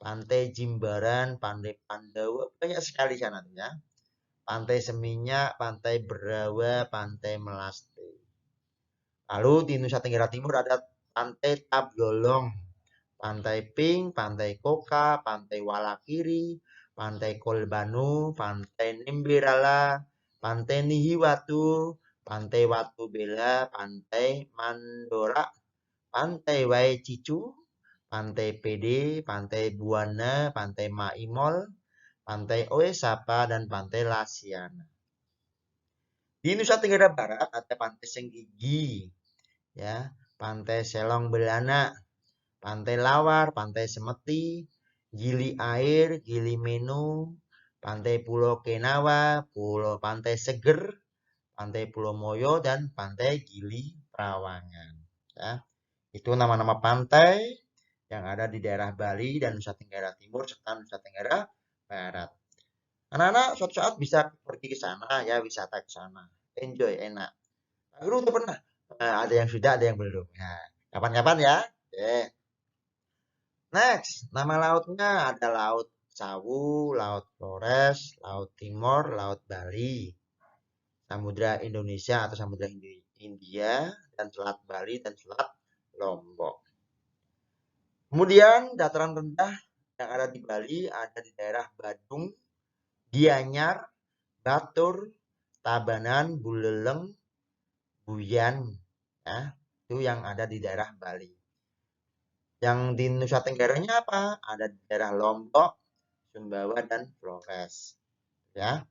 Pantai Jimbaran, Pantai Pandawa, banyak sekali sana ya. Pantai Seminyak, Pantai Berawa, Pantai Melaste. Lalu di Nusa Tenggara Timur ada Pantai Tablolong, Pantai Pink, Pantai Koka, Pantai Walakiri, Pantai Kolbanu, Pantai Nimbirala, Pantai Nihiwatu, Pantai Watu Bela, Pantai Mandora, Pantai Waicicu, Pantai PD, Pantai Buana, Pantai Maimol, Pantai Oesapa, dan Pantai Lasiana. Di Nusa Tenggara Barat ada Pantai Senggigi, ya, Pantai Selong Belana, Pantai Lawar, Pantai Semeti, Gili Air, Gili Menu, Pantai Pulau Kenawa, Pantai Seger, Pantai Pulau Moyo, dan Pantai Gili Trawangan. Ya, itu nama-nama pantai yang ada di daerah Bali dan Nusa Tenggara Timur serta Nusa Tenggara Barat. Anak-anak suatu saat bisa pergi ke sana ya, wisata ke sana. Enjoy, enak. Pak Guru udah pernah. Nah, ada yang sudah, ada yang belum. Nah, kapan-kapan ya. Oke. Next, nama lautnya ada Laut Sawu, Laut Flores, Laut Timor, Laut Bali, Samudra Indonesia atau Samudra India, dan Selat Bali dan Selat Lombok. Kemudian dataran rendah yang ada di Bali ada di daerah Badung, Gianyar, Batur, Tabanan, Buleleng, Buyan, ya, itu yang ada di daerah Bali. Yang di Nusa Tenggaranya apa? Ada di daerah Lombok, Sumbawa, dan Flores. Ya.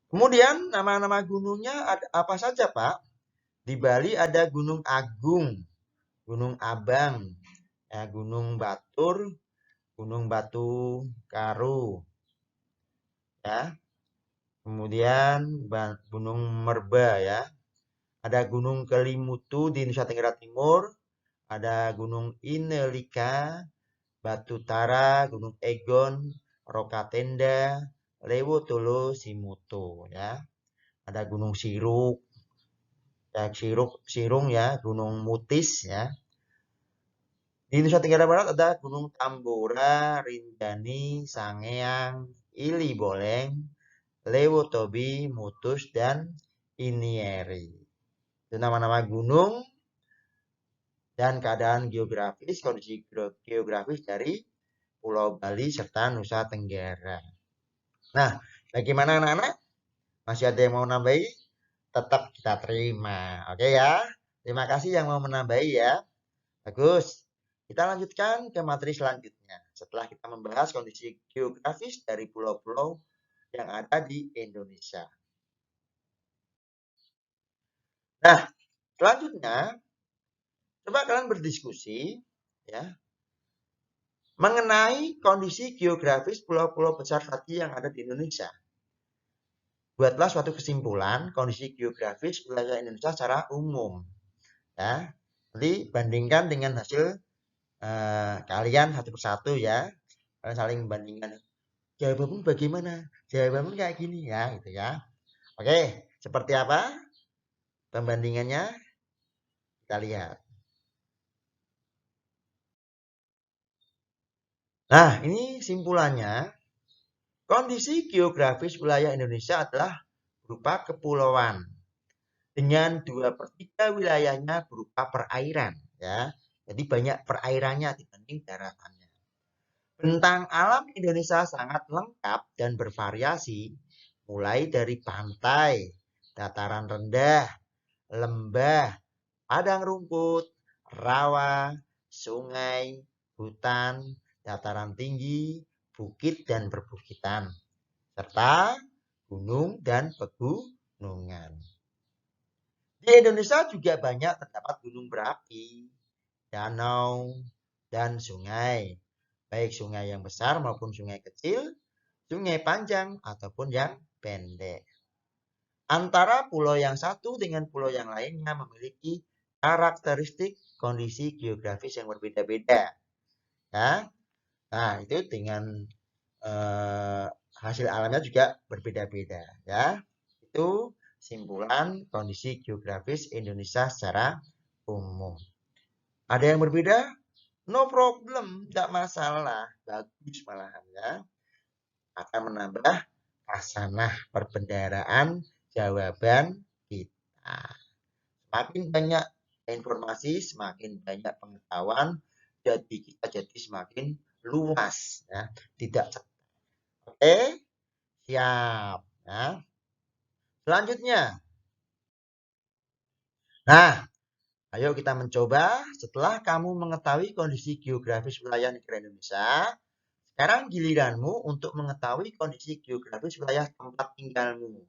Kemudian nama-nama gunungnya ada apa saja, Pak? Di Bali ada Gunung Agung, Gunung Abang, ya, Gunung Batur, Gunung Batu Karu, ya. Kemudian Gunung Merba, ya. Ada Gunung Kelimutu di Nusa Tenggara Timur, ada Gunung Inelika, Batu Tara, Gunung Egon, Rokatenda, Lewotolo, Simuto, ya. Ada Gunung Siruk, ya, Sirung, ya, Gunung Mutis, ya. Di Nusa Tenggara Barat ada Gunung Tambora, Rinjani, Sangeang, Ili Boleng, Lewotobi, Mutus, dan Inieri. Itu nama-nama gunung dan keadaan geografis, kondisi geografis dari Pulau Bali serta Nusa Tenggara. Nah, bagaimana anak-anak? Masih ada yang mau nambahi? Tetap kita terima. Oke ya. Terima kasih yang mau menambahi ya. Bagus. Kita lanjutkan ke materi selanjutnya. Setelah kita membahas kondisi geografis dari pulau-pulau yang ada di Indonesia. Nah, selanjutnya coba kalian berdiskusi ya mengenai kondisi geografis pulau-pulau besar tadi yang ada di Indonesia. Buatlah suatu kesimpulan kondisi geografis wilayah Indonesia secara umum. Ya, nanti bandingkan dengan hasil kalian satu persatu ya. Kalian saling membandingkan. Jawabanmu bagaimana? Jawabanmu kayak gini ya, gitu ya. Oke, seperti apa pembandingannya? Kita lihat. Nah, ini simpulannya. Kondisi geografis wilayah Indonesia adalah berupa kepulauan dengan 2/3 wilayahnya berupa perairan, ya. Jadi banyak perairannya dibanding daratannya. Bentang alam Indonesia sangat lengkap dan bervariasi, mulai dari pantai, dataran rendah, lembah, padang rumput, rawa, sungai, hutan, dataran tinggi, bukit dan perbukitan, serta gunung dan pegunungan. Di Indonesia juga banyak terdapat gunung berapi, danau, dan sungai, baik sungai yang besar maupun sungai kecil, sungai panjang ataupun yang pendek. Antara pulau yang satu dengan pulau yang lainnya memiliki karakteristik kondisi geografis yang berbeda-beda. Ya. Nah, itu dengan hasil alamnya juga berbeda-beda. Ya. Itu simpulan kondisi geografis Indonesia secara umum. Ada yang berbeda? No problem, tidak masalah. Bagus malahan ya. Akan menambah khasanah perbendaharaan jawaban kita. Semakin banyak informasi, semakin banyak pengetahuan, jadi kita jadi semakin luas, ya. Tidak cepat. Oke, siap. Ya. Selanjutnya, nah, ayo kita mencoba setelah kamu mengetahui kondisi geografis wilayah negara Indonesia. Sekarang giliranmu untuk mengetahui kondisi geografis wilayah tempat tinggalmu.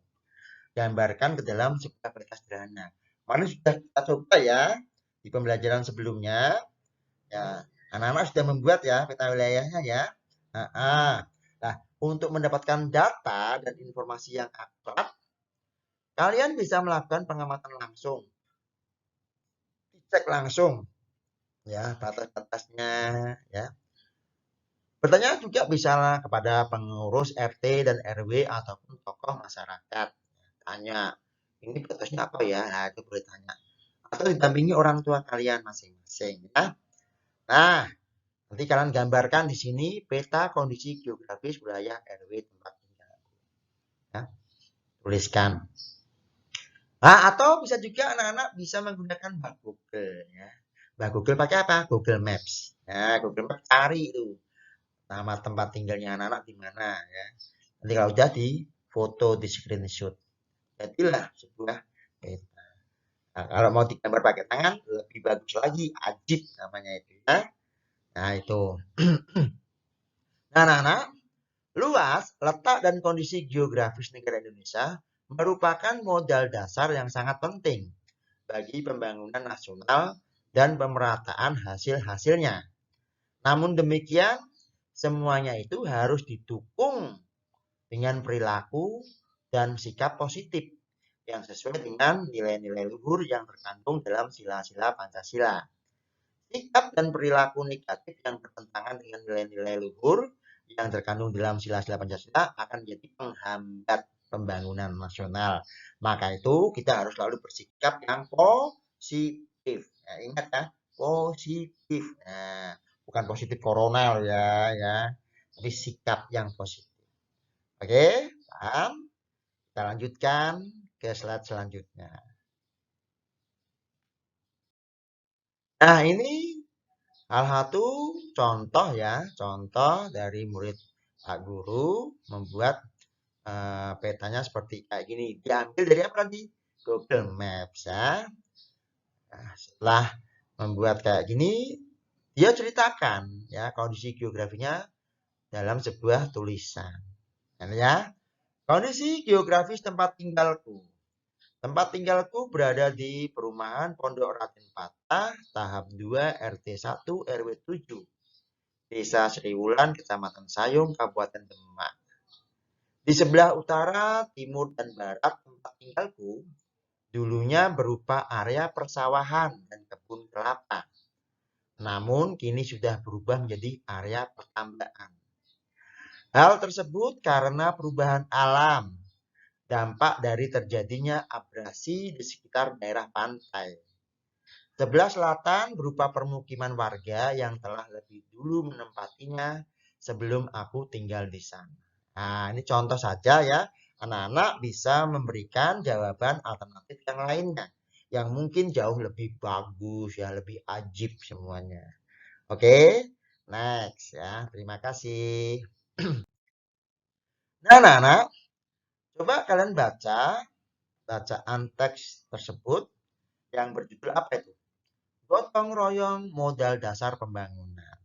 Gambarkan ke dalam sebuah kertas sederhana. Mana sudah kita coba ya. Di pembelajaran sebelumnya, ya, anak-anak sudah membuat ya peta wilayahnya ya. Nah, untuk mendapatkan data dan informasi yang akurat, kalian bisa melakukan pengamatan langsung, dicek langsung ya batas-batasnya ya. Bertanya juga bisa kepada pengurus RT dan RW ataupun tokoh masyarakat. Tanya, ini batasnya apa ya? Nah, itu boleh tanya. Atau didampingi orang tua kalian masing-masing ya. Nah, nanti kalian gambarkan di sini peta kondisi geografis wilayah RW tempat tinggal. Ya, tuliskan. Nah, atau bisa juga anak-anak bisa menggunakan Mbak Google ya. Mbak Google pakai apa? Google Maps. Ya, Google Maps cari itu nama tempat tinggalnya anak-anak di mana ya. Nanti kalau udah di foto, di screenshot. Jadilah sebuah peta. Nah, kalau mau digambar pakai tangan lebih bagus lagi, ajib namanya itu ya. Nah, itu. Nah, anak-anak, luas, letak, dan kondisi geografis negara Indonesia merupakan modal dasar yang sangat penting bagi pembangunan nasional dan pemerataan hasil-hasilnya. Namun demikian, semuanya itu harus didukung dengan perilaku dan sikap positif yang sesuai dengan nilai-nilai luhur yang terkandung dalam sila-sila Pancasila. Sikap dan perilaku negatif yang bertentangan dengan nilai-nilai luhur yang terkandung dalam sila-sila Pancasila akan menjadi penghambat pembangunan nasional. Maka itu kita harus selalu bersikap yang positif. Ya, ingat ya, positif. Nah, bukan positif corona ya, tapi sikap yang positif. Oke, paham? Kita lanjutkan ke slide selanjutnya. Nah, ini salah satu contoh ya, contoh dari murid Pak Guru membuat petanya seperti kayak gini. Diambil dari apa tadi? Google Maps ya. Nah, setelah membuat kayak gini, dia ceritakan ya kondisi geografinya dalam sebuah tulisan. Ya, kondisi geografis tempat tinggalku. Tempat tinggalku berada di perumahan Pondok Raden Patah, tahap 2, RT 1, RW 7. Desa Sriwulan, Kecamatan Sayung, Kabupaten Demak. Di sebelah utara, timur, dan barat tempat tinggalku dulunya berupa area persawahan dan kebun kelapa. Namun kini sudah berubah menjadi area pertambangan. Hal tersebut karena perubahan alam, dampak dari terjadinya abrasi di sekitar daerah pantai. Sebelah selatan berupa permukiman warga yang telah lebih dulu menempatinya sebelum aku tinggal di sana. Nah, ini contoh saja ya. Anak-anak bisa memberikan jawaban alternatif yang lainnya. Yang mungkin jauh lebih bagus ya, lebih ajib semuanya. Oke, next ya. Terima kasih. Nah, anak-anak, coba kalian baca bacaan teks tersebut yang berjudul apa itu? Gotong royong modal dasar pembangunan.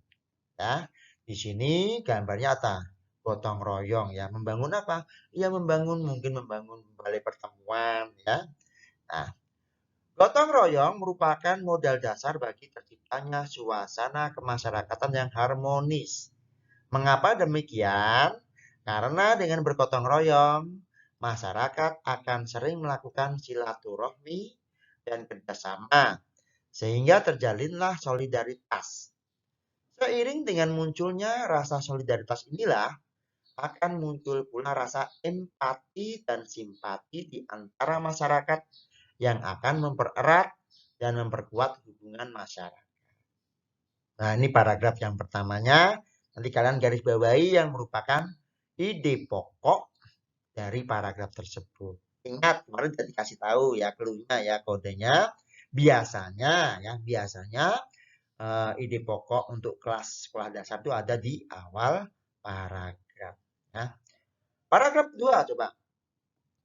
Ya, di sini gambarnya apa? Gotong royong ya. Membangun apa? Ya mungkin membangun balai pertemuan ya. Nah, gotong royong merupakan modal dasar bagi terciptanya suasana kemasyarakatan yang harmonis. Mengapa demikian? Karena dengan bergotong royong, masyarakat akan sering melakukan silaturahmi dan kerjasama sehingga terjalinlah solidaritas. Seiring dengan munculnya rasa solidaritas inilah akan muncul pula rasa empati dan simpati di antara masyarakat yang akan mempererat dan memperkuat hubungan masyarakat. Nah, ini paragraf yang pertamanya. Nanti kalian garis bawahi yang merupakan ide pokok dari paragraf tersebut. Ingat, kemarin tadi kasih tahu ya clue-nya ya, kodenya. Biasanya ide pokok untuk kelas sekolah dasar itu ada di awal paragraf. Ya. Paragraf 2 coba.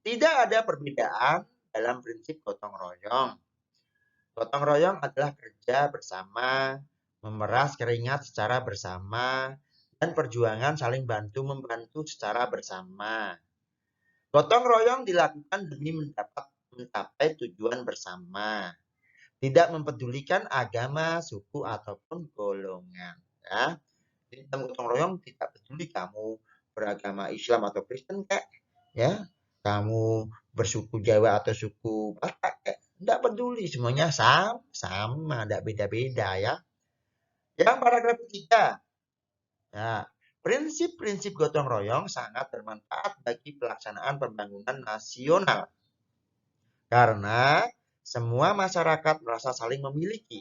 Tidak ada perbedaan dalam prinsip gotong royong. Gotong royong adalah kerja bersama, memeras keringat secara bersama, dan perjuangan saling bantu-membantu secara bersama. Gotong royong dilakukan demi mencapai tujuan bersama. tidak mempedulikan agama, suku, ataupun golongan. Ya. Jadi dalam gotong royong tidak peduli kamu beragama Islam atau Kristen kayak, ya, kamu bersuku Jawa atau suku Batak kayak, tidak peduli, semuanya sama, tidak beda-beda ya. Yang paragraf ketiga, ya, prinsip-prinsip gotong royong sangat bermanfaat bagi pelaksanaan pembangunan nasional. Karena semua masyarakat merasa saling memiliki.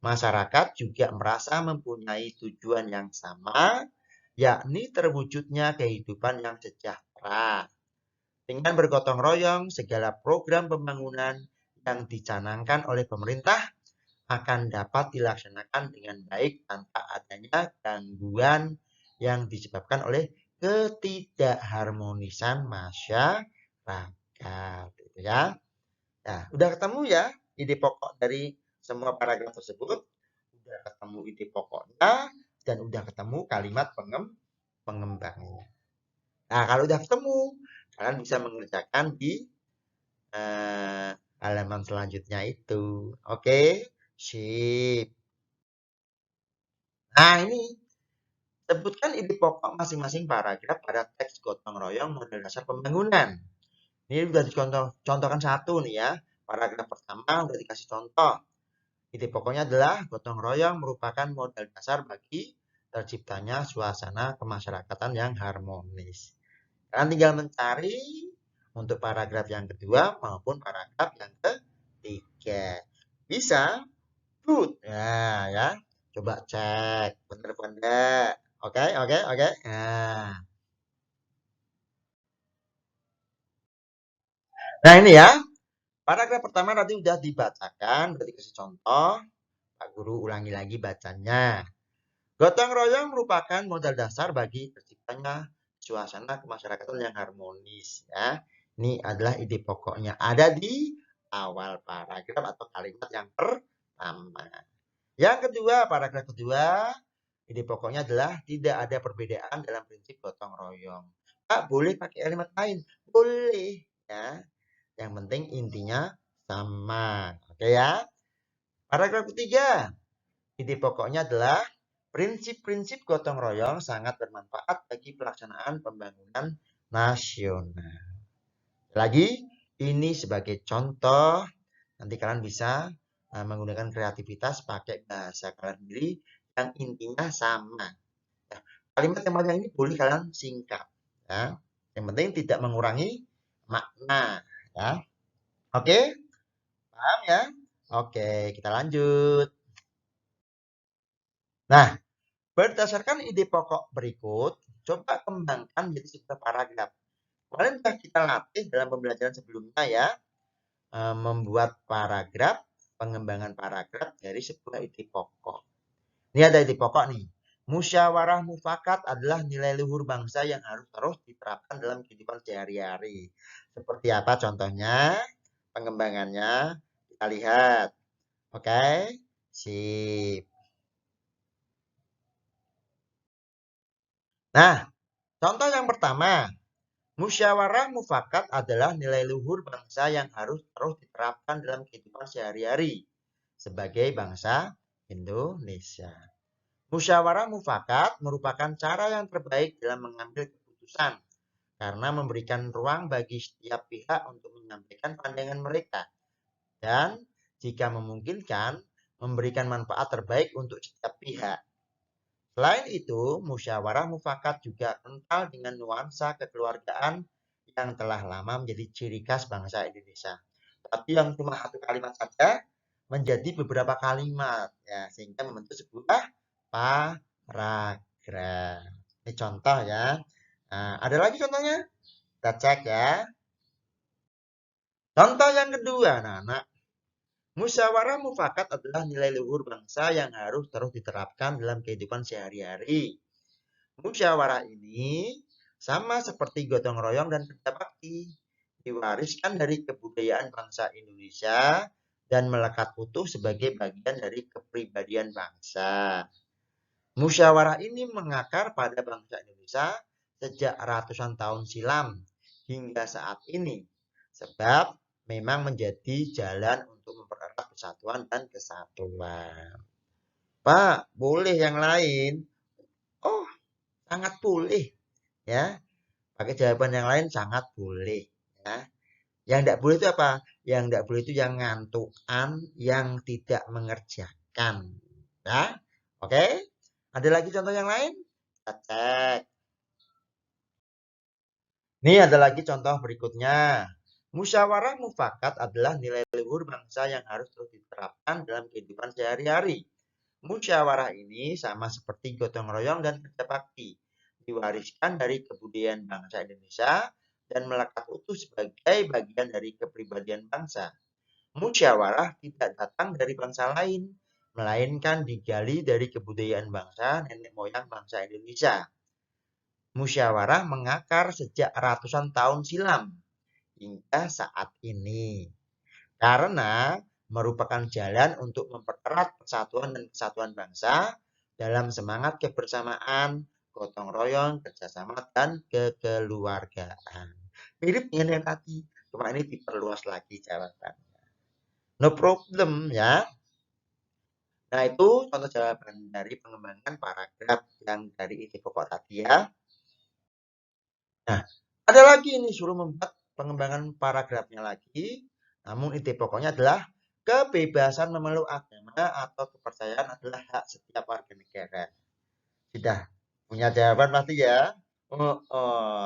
Masyarakat juga merasa mempunyai tujuan yang sama, yakni terwujudnya kehidupan yang sejahtera. Dengan bergotong royong, segala program pembangunan yang dicanangkan oleh pemerintah akan dapat dilaksanakan dengan baik tanpa adanya gangguan yang disebabkan oleh ketidakharmonisan masyarakat. Gitu ya. Nah, udah ketemu ya ide pokok dari semua paragraf tersebut. Udah ketemu ide pokoknya dan udah ketemu kalimat pengembangnya. Nah, kalau udah ketemu, kalian bisa mengerjakan di halaman selanjutnya itu. Oke, sip. Nah, ini sebutkan ide pokok masing-masing paragraf pada teks gotong royong model dasar pembangunan. Ini sudah dicontohkan satu nih ya. Paragraf pertama udah dikasih contoh. Ide pokoknya adalah gotong royong merupakan modal dasar bagi terciptanya suasana kemasyarakatan yang harmonis. Kalian tinggal mencari untuk paragraf yang kedua maupun paragraf yang ketiga. Bisa? Good. Nah, ya. Coba cek. Benar-benar. Oke, oke, oke. Nah, ini ya. Paragraf pertama tadi udah dibacakan, berarti kasih contoh. Pak Guru ulangi lagi bacanya. Gotong royong merupakan modal dasar bagi terciptanya suasana kemasyarakatan yang harmonis. Ya. Ini adalah ide pokoknya. Ada di awal paragraf atau kalimat yang pertama. Yang kedua, paragraf kedua, ide pokoknya adalah tidak ada perbedaan dalam prinsip gotong royong. Pak, boleh pakai kalimat lain? Boleh. Ya. Yang penting intinya sama. Oke ya. Paragraf ketiga, ide pokoknya adalah prinsip-prinsip gotong royong sangat bermanfaat bagi pelaksanaan pembangunan nasional. Lagi, ini sebagai contoh, nanti kalian bisa menggunakan kreativitas pakai bahasa kalian sendiri yang intinya sama. Nah, kalimat yang panjang ini boleh kalian singkat. Ya. Yang penting tidak mengurangi makna. Ya. Oke, paham ya? Oke, kita lanjut. Nah, berdasarkan ide pokok berikut, coba kembangkan menjadi sebuah paragraf. Kemarin sudah kita latih dalam pembelajaran sebelumnya ya, membuat paragraf, pengembangan paragraf dari sebuah ide pokok. Ini ada ide pokok nih. Musyawarah mufakat adalah nilai luhur bangsa yang harus terus diterapkan dalam kehidupan sehari-hari. Seperti apa contohnya? Pengembangannya kita lihat. Oke, sip. Nah, contoh yang pertama, musyawarah mufakat adalah nilai luhur bangsa yang harus terus diterapkan dalam kehidupan sehari-hari sebagai bangsa Indonesia. Musyawarah mufakat merupakan cara yang terbaik dalam mengambil keputusan karena memberikan ruang bagi setiap pihak untuk menyampaikan pandangan mereka dan jika memungkinkan memberikan manfaat terbaik untuk setiap pihak. Selain itu, musyawarah mufakat juga kental dengan nuansa kekeluargaan yang telah lama menjadi ciri khas bangsa Indonesia. Tapi yang cuma satu kalimat saja menjadi beberapa kalimat, ya, sehingga membentuk sebuah paragraf. Ini contoh ya. Nah, ada lagi contohnya? Kita cek ya. Contoh yang kedua, anak-anak. Musyawarah mufakat adalah nilai luhur bangsa yang harus terus diterapkan dalam kehidupan sehari-hari. Musyawarah ini sama seperti gotong royong dan kerja bakti, diwariskan dari kebudayaan bangsa Indonesia dan melekat utuh sebagai bagian dari kepribadian bangsa. Musyawarah ini mengakar pada bangsa Indonesia sejak ratusan tahun silam hingga saat ini. Sebab memang menjadi jalan untuk mempererat persatuan dan kesatuan. Pak, boleh yang lain? Oh, sangat boleh. Ya, pakai jawaban yang lain sangat boleh. Ya. Yang tidak boleh itu apa? Yang tidak boleh itu yang ngantukan, yang tidak mengerjakan. Ya, oke? Ada lagi contoh yang lain? Kita cek. Ini ada lagi contoh berikutnya. Musyawarah mufakat adalah nilai luhur bangsa yang harus terus diterapkan dalam kehidupan sehari-hari. Musyawarah ini sama seperti gotong royong dan kerja bakti, diwariskan dari kebudayaan bangsa Indonesia dan melekat utuh sebagai bagian dari kepribadian bangsa. Musyawarah tidak datang dari bangsa lain, melainkan digali dari kebudayaan bangsa nenek moyang bangsa Indonesia. Musyawarah mengakar sejak ratusan tahun silam hingga saat ini. Karena merupakan jalan untuk mempererat persatuan dan kesatuan bangsa dalam semangat kebersamaan, gotong royong, kerjasama, dan kekeluargaan. Mirip dengan yang tadi, cuma ini diperluas lagi jawabannya. No problem ya. Nah itu contoh jawaban dari pengembangan paragraf yang dari isi pokok tadi ya. Nah, ada lagi ini suruh membuat pengembangan paragrafnya lagi. Namun ide pokoknya adalah kebebasan memeluk agama atau kepercayaan adalah hak setiap warga negara. Sudah punya jawaban pasti ya? Oh.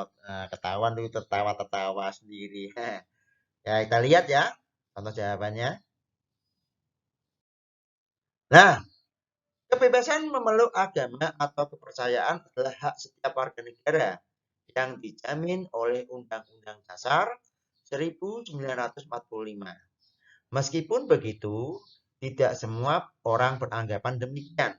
Nah, ketahuan dulu tertawa-tertawa sendiri. Ya, kita lihat ya contoh jawabannya. Nah, kebebasan memeluk agama atau kepercayaan adalah hak setiap warga negara yang dijamin oleh Undang-Undang Dasar 1945. Meskipun begitu, tidak semua orang beranggapan demikian.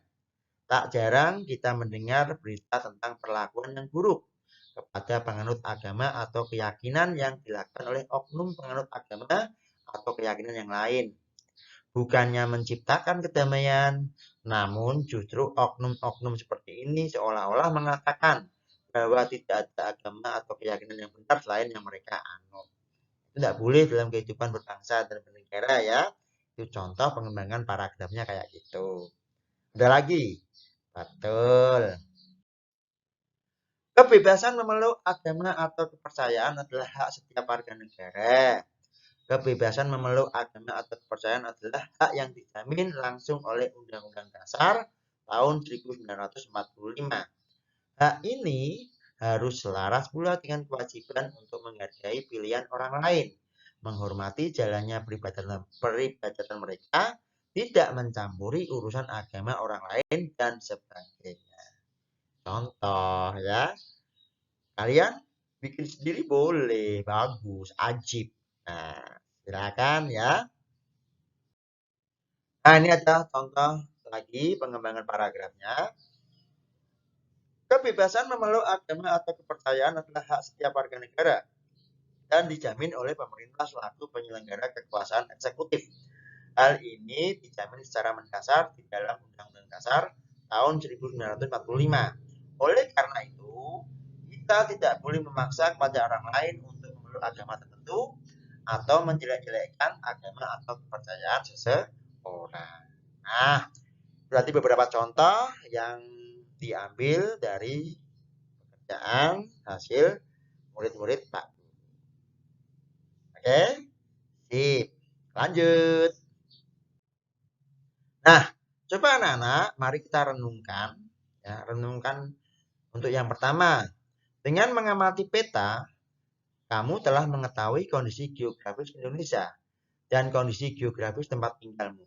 Tak jarang kita mendengar berita tentang perlakuan yang buruk kepada penganut agama atau keyakinan yang dilakukan oleh oknum penganut agama atau keyakinan yang lain. Bukannya menciptakan kedamaian, namun justru oknum-oknum seperti ini seolah-olah mengatakan bahwa tidak ada agama atau keyakinan yang benar selain yang mereka anut. Itu tidak boleh dalam kehidupan berbangsa dan bernegara ya. Itu contoh pengembangan paragrafnya kayak gitu. Ada lagi? Betul. Kebebasan memeluk agama atau kepercayaan adalah hak setiap warga negara. Kebebasan memeluk agama atau kepercayaan adalah hak yang dijamin langsung oleh Undang-Undang Dasar tahun 1945. Hak ini harus selaras pula dengan kewajiban untuk menghargai pilihan orang lain, menghormati jalannya peribadatan mereka, tidak mencampuri urusan agama orang lain, dan sebagainya. Contoh ya, kalian bikin sendiri boleh, bagus, ajib. Nah, silakan ya. Nah, ini ada contoh lagi pengembangan paragrafnya. Kebebasan memeluk agama atau kepercayaan adalah hak setiap warga negara dan dijamin oleh pemerintah selaku penyelenggara kekuasaan eksekutif. Hal ini dijamin secara mendasar di dalam Undang-Undang Dasar tahun 1945. Oleh karena itu, kita tidak boleh memaksa kepada orang lain untuk memeluk agama tertentu atau menjelek-jelekkan agama atau kepercayaan seseorang. Nah, berarti beberapa contoh yang diambil dari pekerjaan hasil murid-murid Pak. Oke, sip. Lanjut. Nah, coba anak-anak, mari kita renungkan. Ya, renungkan untuk yang pertama. Dengan mengamati peta, kamu telah mengetahui kondisi geografis Indonesia dan kondisi geografis tempat tinggalmu.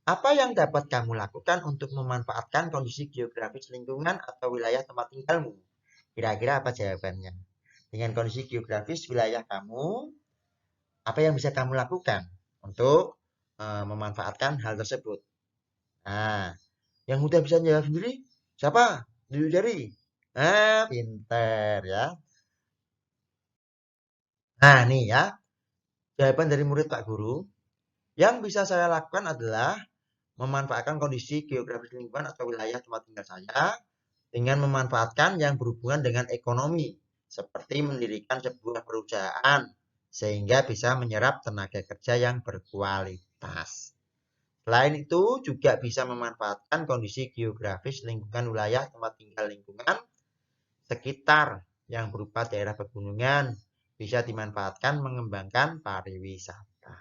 Apa yang dapat kamu lakukan untuk memanfaatkan kondisi geografis lingkungan atau wilayah tempat tinggalmu? Kira-kira apa jawabannya? Dengan kondisi geografis wilayah kamu, apa yang bisa kamu lakukan untuk memanfaatkan hal tersebut? Nah, yang mudah bisa jawab sendiri, siapa? Tunjuk jari. Pinter ya. Nah, nih ya, jawaban dari murid Pak Guru. Yang bisa saya lakukan adalah memanfaatkan kondisi geografis lingkungan atau wilayah tempat tinggal saya dengan memanfaatkan yang berhubungan dengan ekonomi, seperti mendirikan sebuah perusahaan, sehingga bisa menyerap tenaga kerja yang berkualitas. Selain itu juga bisa memanfaatkan kondisi geografis lingkungan wilayah tempat tinggal lingkungan sekitar yang berupa daerah pegunungan bisa dimanfaatkan mengembangkan pariwisata.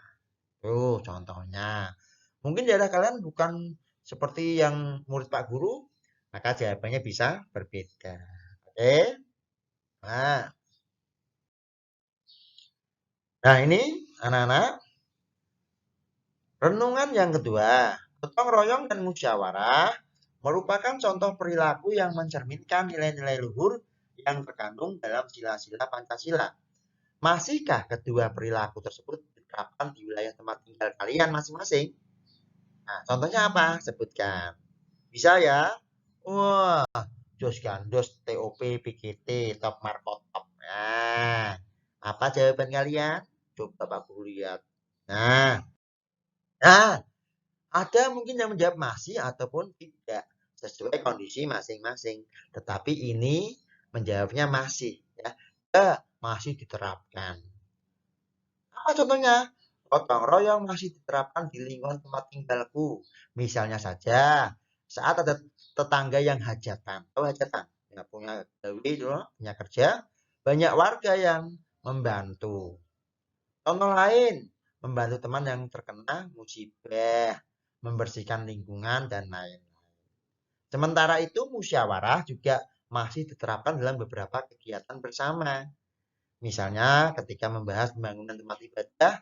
Tuh contohnya. Mungkin daerah kalian bukan seperti yang murid Pak Guru, maka jawabannya bisa berbeda. Oke? Nah, ini anak-anak, renungan yang kedua, gotong royong dan musyawarah merupakan contoh perilaku yang mencerminkan nilai-nilai luhur yang terkandung dalam sila-sila Pancasila. Masihkah kedua perilaku tersebut diterapkan di wilayah tempat tinggal kalian masing-masing? Nah, contohnya apa? Sebutkan. Bisa ya? Wah, Jos Gandos, TOP, PGT, Top Markot Top. Nah, apa jawaban kalian? Coba Pak Guru lihat. Nah, ada mungkin yang menjawab masih ataupun tidak sesuai kondisi masing-masing. Tetapi ini menjawabnya masih, ya. Masih diterapkan. Apa contohnya? Gotong royong masih diterapkan di lingkungan tempat tinggalku. Misalnya saja, saat ada tetangga yang hajatan, tahu hajatan? Ya, punya gawe, punya kerja, banyak warga yang membantu. Contoh lain, membantu teman yang terkena musibah, membersihkan lingkungan, dan lain-lain. Sementara itu, musyawarah juga masih diterapkan dalam beberapa kegiatan bersama. Misalnya, ketika membahas pembangunan tempat ibadah,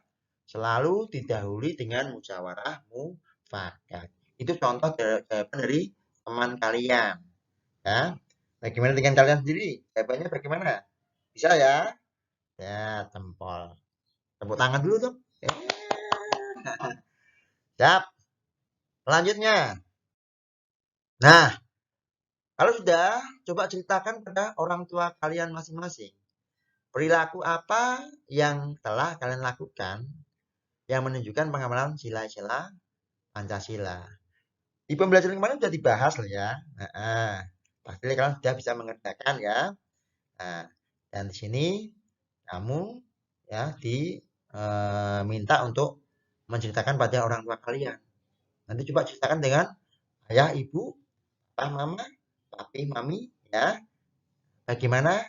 selalu didahului dengan musyawarah mufakat. Itu contoh jawaban dari teman kalian. Ya. Bagaimana dengan kalian sendiri? Jawabannya bagaimana? Bisa ya? Ya, tempol. Tepuk tangan dulu tuh. Siap. Selanjutnya. Nah, kalau sudah, coba ceritakan pada orang tua kalian masing-masing. Perilaku apa yang telah kalian lakukan yang menunjukkan pengamalan sila-sila Pancasila. Di pembelajaran kemarin sudah dibahas loh ya. Pasti kalian sudah bisa mengerjakan ya. Nah, dan di sini kamu ya diminta untuk menceritakan pada orang tua kalian. Nanti coba ceritakan dengan ayah, ibu, papa, mama, papi, mami ya. Bagaimana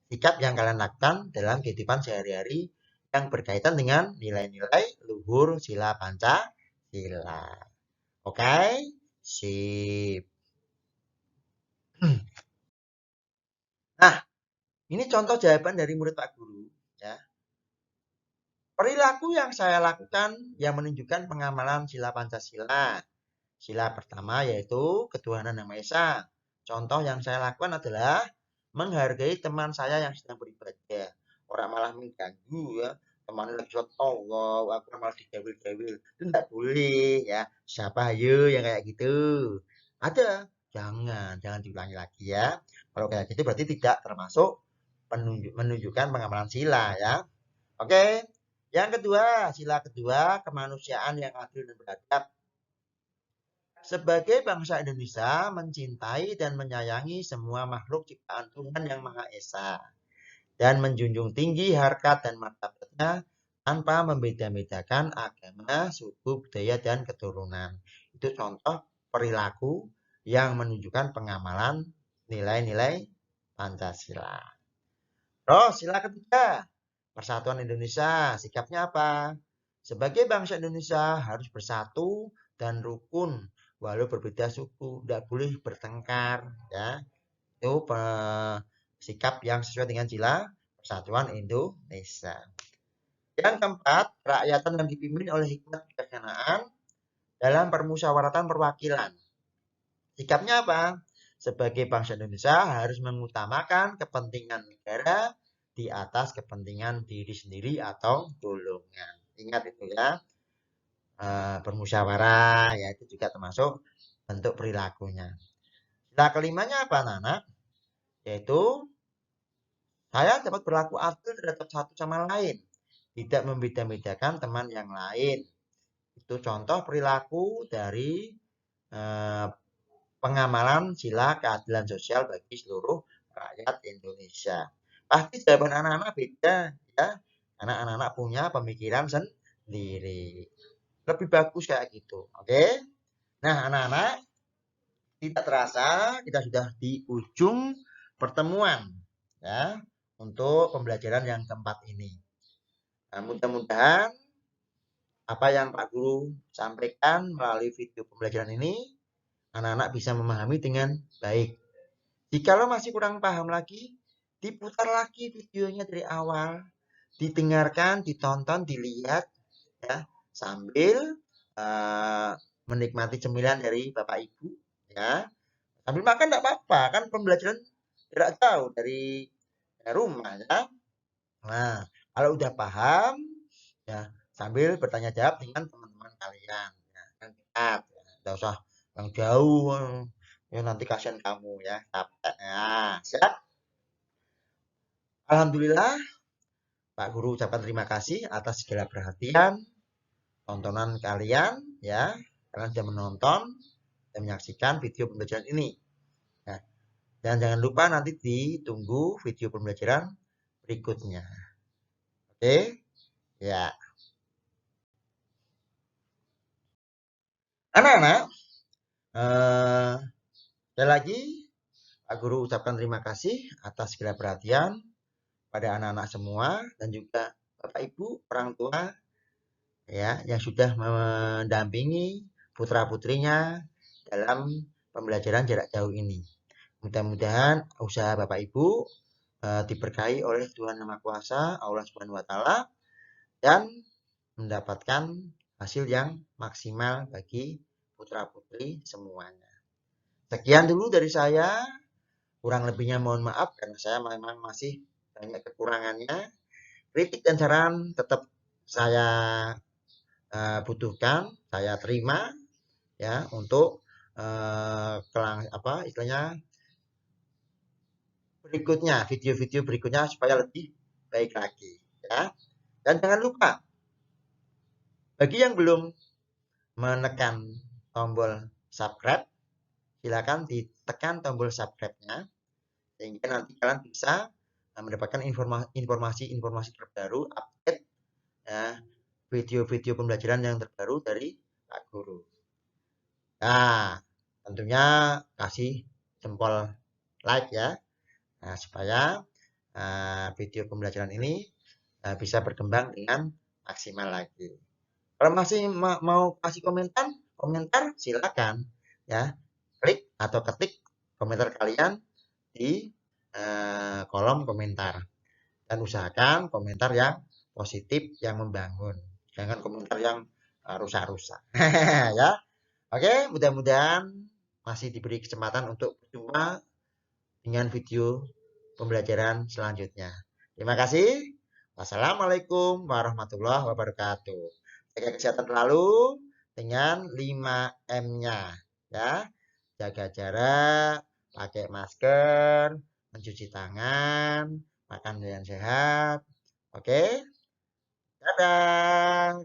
sikap yang kalian lakukan dalam kehidupan sehari-hari yang berkaitan dengan nilai-nilai luhur sila Pancasila. Oke, sip. Nah, ini contoh jawaban dari murid Pak Guru. Ya. Perilaku yang saya lakukan yang menunjukkan pengamalan sila Pancasila. Sila pertama yaitu ketuhanan Yang Maha Esa. Contoh yang saya lakukan adalah menghargai teman saya yang sedang beribadah. Orang malah mengganggu ya. Temannya lagi sholat Allah, aku malah digawil-gawil. Itu tidak boleh ya. Siapa ayo yang kayak gitu? Ada. Jangan diulangi lagi ya. Kalau kayak gitu berarti tidak termasuk menunjukkan pengamalan sila ya. Oke. Yang kedua, sila kedua, kemanusiaan yang adil dan beradab. Sebagai bangsa Indonesia, mencintai dan menyayangi semua makhluk ciptaan Tuhan Yang Maha Esa. Dan menjunjung tinggi harkat dan martabatnya tanpa membeda-bedakan agama, suku, budaya, dan keturunan. Itu contoh perilaku yang menunjukkan pengamalan nilai-nilai Pancasila. Terus sila ketiga, Persatuan Indonesia. Sikapnya apa? Sebagai bangsa Indonesia harus bersatu dan rukun walau berbeda suku, tidak boleh bertengkar ya. Itu sikap yang sesuai dengan sila Persatuan Indonesia. Yang keempat, kerakyatan yang dipimpin oleh hikmat kebijaksanaan dalam permusyawaratan perwakilan. Sikapnya apa? Sebagai bangsa Indonesia harus mengutamakan kepentingan negara di atas kepentingan diri sendiri atau golongan. Ingat itu ya, bermusyawarah ya itu juga termasuk bentuk perilakunya. Sila kelimanya apa anak-anak? Yaitu saya dapat berlaku adil terhadap satu sama lain. Tidak membeda-bedakan teman yang lain. Itu contoh perilaku dari pengamalan sila keadilan sosial bagi seluruh rakyat Indonesia. Pasti jawaban anak-anak beda ya. Karena anak-anak punya pemikiran sendiri. Lebih bagus kayak gitu. Oke? Nah, anak-anak, tidak terasa kita sudah di ujung pertemuan ya untuk pembelajaran yang keempat ini. Nah, mudah-mudahan apa yang Pak Guru sampaikan melalui video pembelajaran ini anak-anak bisa memahami dengan baik. Jikalau masih kurang paham lagi, diputar lagi videonya dari awal, didengarkan, ditonton, dilihat ya sambil menikmati cemilan dari Bapak Ibu ya. Sambil makan enggak apa-apa, kan pembelajaran jarak jauh dari rumah ya. Nah, kalau udah paham ya sambil bertanya jawab dengan teman-teman kalian ya, yang dekat ya. Enggak usah yang jauh ya nanti kasihan kamu ya capek ya. Siap. Alhamdulillah Pak Guru ucapkan terima kasih atas segala perhatian tontonan kalian ya. Kalian sudah menonton dan menyaksikan video pembelajaran ini. Ya. Dan jangan lupa nanti ditunggu video pembelajaran berikutnya. Oke? Ya. Anak-anak, sekali lagi Pak Guru ucapkan terima kasih atas segala perhatian pada anak-anak semua dan juga Bapak Ibu, orang tua ya yang sudah mendampingi putra-putrinya dalam pembelajaran jarak jauh ini. Mudah-mudahan usaha Bapak Ibu diberkahi oleh Tuhan Yang Maha Kuasa, Allah Subhanahu wa taala dan mendapatkan hasil yang maksimal bagi putra-putri semuanya. Sekian dulu dari saya. Kurang lebihnya mohon maaf karena saya memang masih banyak kekurangannya. Kritik dan saran tetap saya butuhkan, saya terima ya untuk istilahnya berikutnya, video-video berikutnya supaya lebih baik lagi ya. Dan jangan lupa bagi yang belum menekan tombol subscribe, silakan ditekan tombol subscribe-nya sehingga nanti kalian bisa mendapatkan informasi-informasi terbaru, update ya, video-video pembelajaran yang terbaru dari Pak Guru. Nah, tentunya kasih jempol like ya, nah, supaya video pembelajaran ini bisa berkembang dengan maksimal lagi. Kalau masih mau kasih komentar silakan ya, klik atau ketik komentar kalian di kolom komentar dan usahakan komentar yang positif yang membangun, jangan komentar yang rusak-rusak ya. Oke, mudah-mudahan masih diberi kesempatan untuk berjumpa dengan video pembelajaran selanjutnya. Terima kasih. Wassalamualaikum warahmatullahi wabarakatuh. Jaga kesehatan selalu dengan 5M-nya ya. Jaga jarak, pakai masker, mencuci tangan, makan dengan sehat. Oke? Dadah.